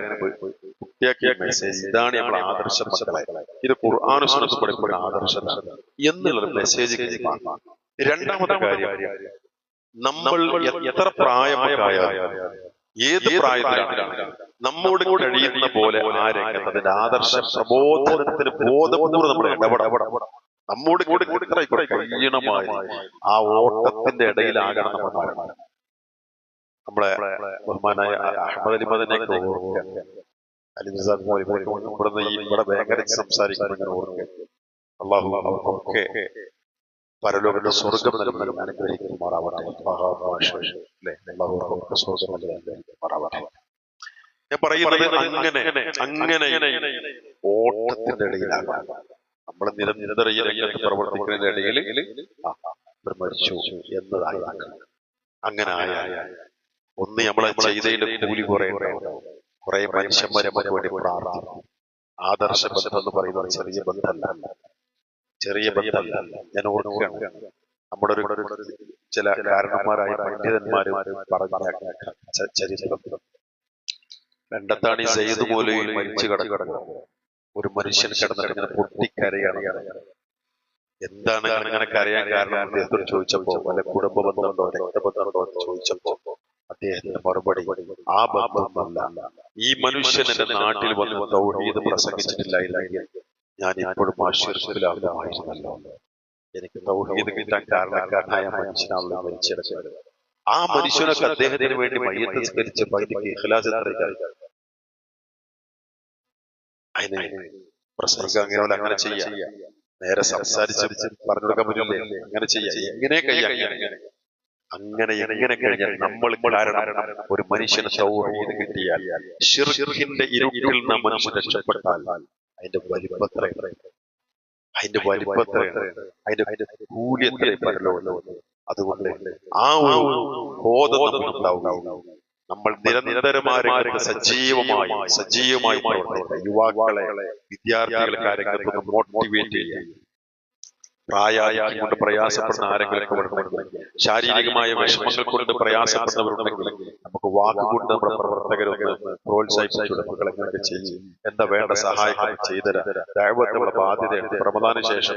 കുട്ടിയാക്കിയ മെസ്സേജ് ഇതാണ് നമ്മളെ ആദർശ മക്കളെ, ഇത് ഖുർആനും സുന്നത്തും പഠിക്കുന്ന ആദർശമാണ് എന്നുള്ളൊരു മെസ്സേജ് കൈമാറും. രണ്ടാമത്തെ കാര്യം, നമ്മൾ എത്ര പ്രായമൊക്കെയായാലും ഏത് പ്രായത്തിലാണ് നമ്മോട് കഴിയുന്ന പോലെ ആ രംഗത്തിന്റെ ആദർശ പ്രബോധനത്തിന് ബോധപൂർവ്വം നമ്മൾ ഇടപെടണം. നമ്മോട് കഴിയണമായി ആ ഓട്ടത്തിന്റെ ഇടയിലാകണം നമ്മൾ മാറണം. നമ്മളെ ബഹുമാനായ അഹമ്മദ് അലി മദനെ ഇവിടുന്ന് ഇവിടെ ഭയങ്കര സംസാരിക്കുന്ന ഓർക്കുക. അള്ളാഹു അവർക്കൊക്കെ പരലോകത്തെ സ്വർഗം നൽകുന്ന അനുഗ്രഹിക്കുമാറാവട്ടെ. ഞാൻ പറയുന്നത് അങ്ങനെ ഓട്ടത്തിന്റെ ഇടയിലാകാം. നമ്മൾ നിരന്തരം പ്രവർത്തിക്കുന്നതിന്റെ ഇടയിൽ മരിച്ചു എന്നതായി. അങ്ങനെ ആയാൽ ഒന്ന് നമ്മളെ ചെയ്തതിന്റെ കൂലി കുറെ മനുഷ്യന്മാരെ വേണ്ടി പ്രാർത്ഥിക്കും. ആദർശ ബന്ധം എന്ന് പറയുന്നത് ചെറിയ ബന്ധമല്ല. ഞാൻ ഓർക്കുകയാണ്, നമ്മുടെ ഒരു ചില കാരണന്മാരായ പണ്ഡിതന്മാര് പറഞ്ഞ ചരിത്രം. രണ്ടത്താണി സെയ്ദ് മൂലയിൽ മരിച്ചു കിടക്കുന്നു. ഒരു മനുഷ്യൻ കിടന്നിട്ട് ഇങ്ങനെ പൊട്ടിക്കരയാണ്. എന്താണ് അങ്ങനെ കരയാൻ കാരണം അദ്ദേഹത്തോട് ചോദിച്ചപ്പോ, അല്ലെ കുടുംബ ബന്ധമുണ്ടോ രക്തബന്ധമുണ്ടോ എന്ന് ചോദിച്ചപ്പോ അദ്ദേഹത്തിന്റെ മറുപടി, ആ ബന്ധമല്ല, ഈ മനുഷ്യൻ എന്റെ നാട്ടിൽ വന്ന് തൗഹീദ് പ്രസംഗിച്ചിട്ടില്ലായിരുന്നെങ്കിൽ ഞാൻ ഇപ്പോഴും ആശീർവാദമായിരുന്നല്ലോ. എനിക്ക് തൗഹീദ് കിട്ടാൻ കാരണക്കാരനായ മനുഷ്യനാണല്ലോ മരിച്ചെടുത്തത്. ആ മനുഷ്യനൊക്കെ അദ്ദേഹത്തിന് വേണ്ടി മയ്യത്ത് സ്മരിച്ച് പകുതിക്ക് ഇഖ്ലാസ് അതിന് പ്രസംഗം അങ്ങനെ ചെയ്യാം, നേരെ സംസാരിച്ച് പറഞ്ഞു കൊടുക്കാൻ പറ്റില്ലേ? അങ്ങനെ ചെയ്യാം. എങ്ങനെ കഴിഞ്ഞാൽ നമ്മൾ കാരണം ഒരു മനുഷ്യന് തൗഹീദ് കിട്ടിയാൽ, ശിർക്കിന്റെ ഇരുട്ടിൽ നാം മനുഷ്യൻ രക്ഷപ്പെട്ടാൽ അതിന്റെ അതിന്റെ കൂലി എത്രയും പരലോകല്ലോ. അതുകൊണ്ട് ആ ഒരു ബോധം നമുക്കുണ്ടാവുക. നമ്മൾ നിരന്തരമായ സജീവമായി പ്രവർത്തിക്കുക. യുവാക്കളെ, വിദ്യാർത്ഥികളെ കാര്യങ്ങൾക്ക് മോട്ടിവേറ്റ് ചെയ്യുക. പ്രായം കൊണ്ട് പ്രയാസപ്പെടുന്ന ആരെങ്കിലും, ശാരീരികമായ വിഷമങ്ങൾ കൊണ്ട് പ്രയാസപ്പെടുന്നവരുണ്ടെങ്കിൽ നമുക്ക് വാക്കുകൊണ്ട് നമ്മുടെ പ്രവർത്തകരൊക്കെ പ്രോത്സാഹിപ്പിച്ചു ചെയ്യും. എന്താ വേണ്ട സഹായങ്ങൾ ചെയ്തരാം. നമ്മുടെ ബാധ്യതയുണ്ട്. റമദാന് ശേഷം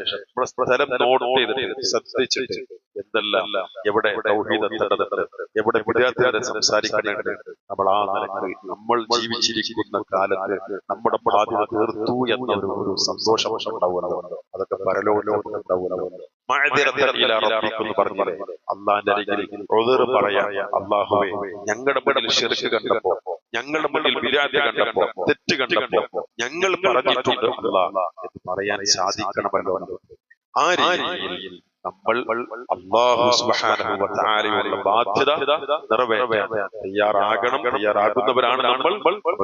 സ്ഥലം നോട്ട് ചെയ്തിട്ട് ശ്രദ്ധിച്ചിട്ട് എന്തെല്ലാം എവിടെ തൗഹീദ്, എവിടെ വിദ്യാർത്ഥികളെ സംസാരിക്കേണ്ടത്, നമ്മൾ ആ നിലക്ക് നമ്മൾ ജീവിച്ചിരിക്കുന്ന കാലത്ത് നമ്മുടെ ബാധ്യത തീർത്തു എന്ന ഒരു സന്തോഷം ഉണ്ടാവുമല്ലോ. അതൊക്കെ പരലോകത്ത് പറഞ്ഞില്ലേ, അള്ളാന്റെ അരികിൽ പറയാ, അള്ളാഹുവേ ഞങ്ങളുടെ മുന്നിൽ ശിർക്ക് കണ്ടപ്പോ, ഞങ്ങളുടെ മുന്നിൽ വിരാതി കണ്ടപ്പോ, തെറ്റ് കണ്ടപ്പോ ഞങ്ങൾ പറഞ്ഞിട്ടുണ്ട് അല്ലാഹ് എന്ന് പറയാൻ സാധിക്കണമല്ലോ. ആ രീതിയിൽ നമ്മൾ അല്ലാഹു സുബ്ഹാനഹു വ തആലയുടെ ബാധ്യത നിറവേറ്റാൻ തയ്യാറാകുന്നവരാണ് നമ്മൾ.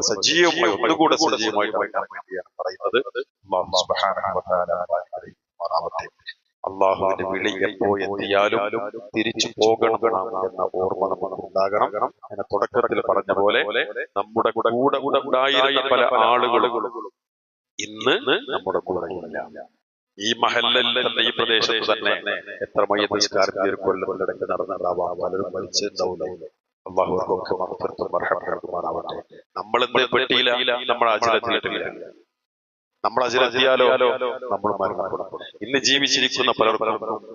സജീവമായി ഒന്നുകൂടെ സജീവമായി വേണ്ടിയാണ് പറയുന്നത്. അല്ലാഹു സുബ്ഹാനഹു വ തആല അള്ളാഹുവിന്റെ വിളി എപ്പോ എത്തിയാലും തിരിച്ചു പോകണം എന്ന ഓർമ്മ നമുക്ക് ഉണ്ടാകണം. അങ്ങനെ തുടക്കത്തിൽ പറഞ്ഞ പോലെ നമ്മുടെ കൂടെ ഉണ്ടായിരുന്ന പല ആളുകളും ഇന്ന് നമ്മുടെ കൂടെ ഇല്ല. ഈ മഹല്ലിൽ തന്നെ, ഈ പ്രദേശത്ത് തന്നെ എത്ര മയ്യത്ത് കൊല്ലത്തിടക്ക് നടന്നുണ്ടാവാം. പലരും മരിച്ചിട്ടുണ്ടാവില്ല. അള്ളാഹുവർക്കൊക്കെ മഹ്ഫിറത്തും മർഹമത്തും നൽകുമാറാവട്ടെ. നമ്മൾ എന്തേ പെട്ടിയില്ല, നമ്മുടെ ആചാരത്തിലിട്ടില്ല. നമ്മൾ അതിലെത്തിയാലോ നമ്മൾ മരണപ്പെടും. ഇന്ന് ജീവിച്ചിരിക്കുന്ന പലർക്കും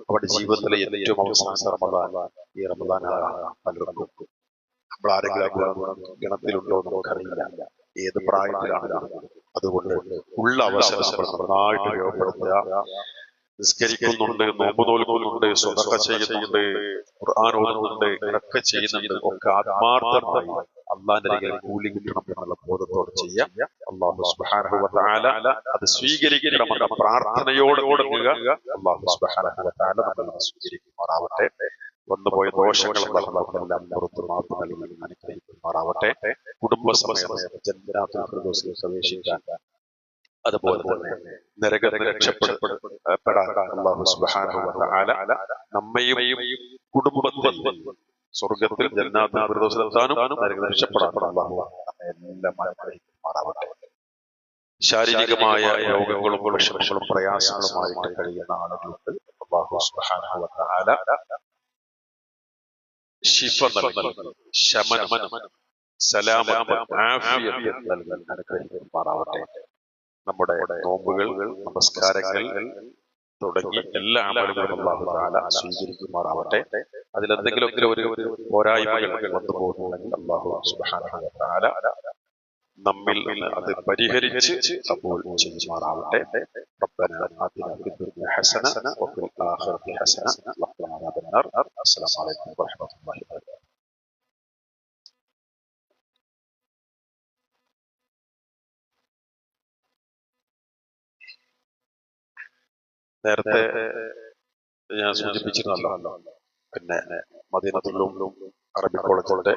അവരുടെ ജീവിതത്തിലെ ഏറ്റവും അവസാന റമദാൻ ഈ റമദാനാണ് പലർക്കും. നമ്മൾ ആരെങ്കിലും ഗണത്തിലുണ്ടോ എന്ന് നമുക്കറിയില്ല, ഏത് പ്രായത്തിലാണ്. അതുകൊണ്ട് ഉള്ള അവസരം നമ്മൾ നന്നായിട്ട് ഉപയോഗപ്പെടുത്തുക. നിസ്കരിക്കുന്നുണ്ട്, നോമ്പ് നോൽക്കുന്നുണ്ട്, സ്വതക്ക ചെയ്യുന്നുണ്ട്, ഖുർആൻ ഓതുന്നുണ്ട്, ഇതൊക്കെ ചെയ്യുന്നുണ്ട്. ഒക്കെ ആത്മാർത്ഥമായി അള്ളാന്റെ അരികിൽ കൂലി കിട്ടണം എന്നുള്ള ബോധത്തോടെ ചെയ്യാം. അല്ലാഹു സുബ്ഹാനഹു വ തആല അത് സ്വീകരിക്കണമെന്ന പ്രാർത്ഥനയോടെ കൊടുക്കുക. അല്ലാഹു സുബ്ഹാനഹു വ തആല നമ്മളെ സ്വീകരിക്കുമാറാവട്ടെ. വന്നുപോയ ദോഷങ്ങളെല്ലാം പുറത്തു മാറ്റി നൽകി അനുഗ്രഹിക്കുമാറാവട്ടെ. കുടുംബസമേതം ജന്നത്തുൽ ഫിർദൗസിൽ പ്രവേശിക്കാൻ, അതുപോലെ തന്നെ നരകത്തിൽ രക്ഷപ്പെടാൻ അല്ലാഹു സുബ്ഹാനഹു വ തആല നമ്മയും കുടുംബത്തെയും സ്വർഗത്തിൽ ജന്നത്തുൽ ഫിർദൗസിൽ എത്താനും നരകത്തിൽ രക്ഷപ്പെടാനും അല്ലാഹു എല്ലാം അനുഗ്രഹിക്കുമാറാവട്ടെ. ശാരീരികമായ രോഗങ്ങളും വിഷമങ്ങളും പ്രയാസങ്ങളുമായിട്ട് കഴിയുന്ന ആളുകൾക്ക് അല്ലാഹു സുബ്ഹാനഹു വ തആല ശിഫ നൽകി ശമനം, സലാമത്ത്, ആഫിയത്ത് നൽകി അനുഗ്രഹിക്കുമാറാവട്ടെ. നമ്മുടെ നോമ്പുകൾ, നമസ്കാരങ്ങൾ തുടങ്ങി എല്ലാ അമലുകളും അല്ലാഹു തആല സ്വീകരിക്കുമാറാവട്ടെ. അതിലെന്തെങ്കിലുമൊക്കെ ഒരു പോരായ്മകൾ വന്നു പോകുന്നുണ്ടെങ്കിൽ അല്ലാഹു സുബ്ഹാനഹു വ തആല നമ്മിൽ അത് പരിഹരിച്ച് കബൂൽ ചെയ്യുമാറാവട്ടെ. ربنا آتنا في الدنيا حسنة وفي الآخرة حسنة وقنا عذاب النار. السلام عليكم ورحمة الله وبركاته. നേരത്തെ ഞാൻ സൂചിപ്പിച്ചിരുന്നല്ലോ, പിന്നെ മദീനത്തുൽ അറബി കോളേജിന്റെ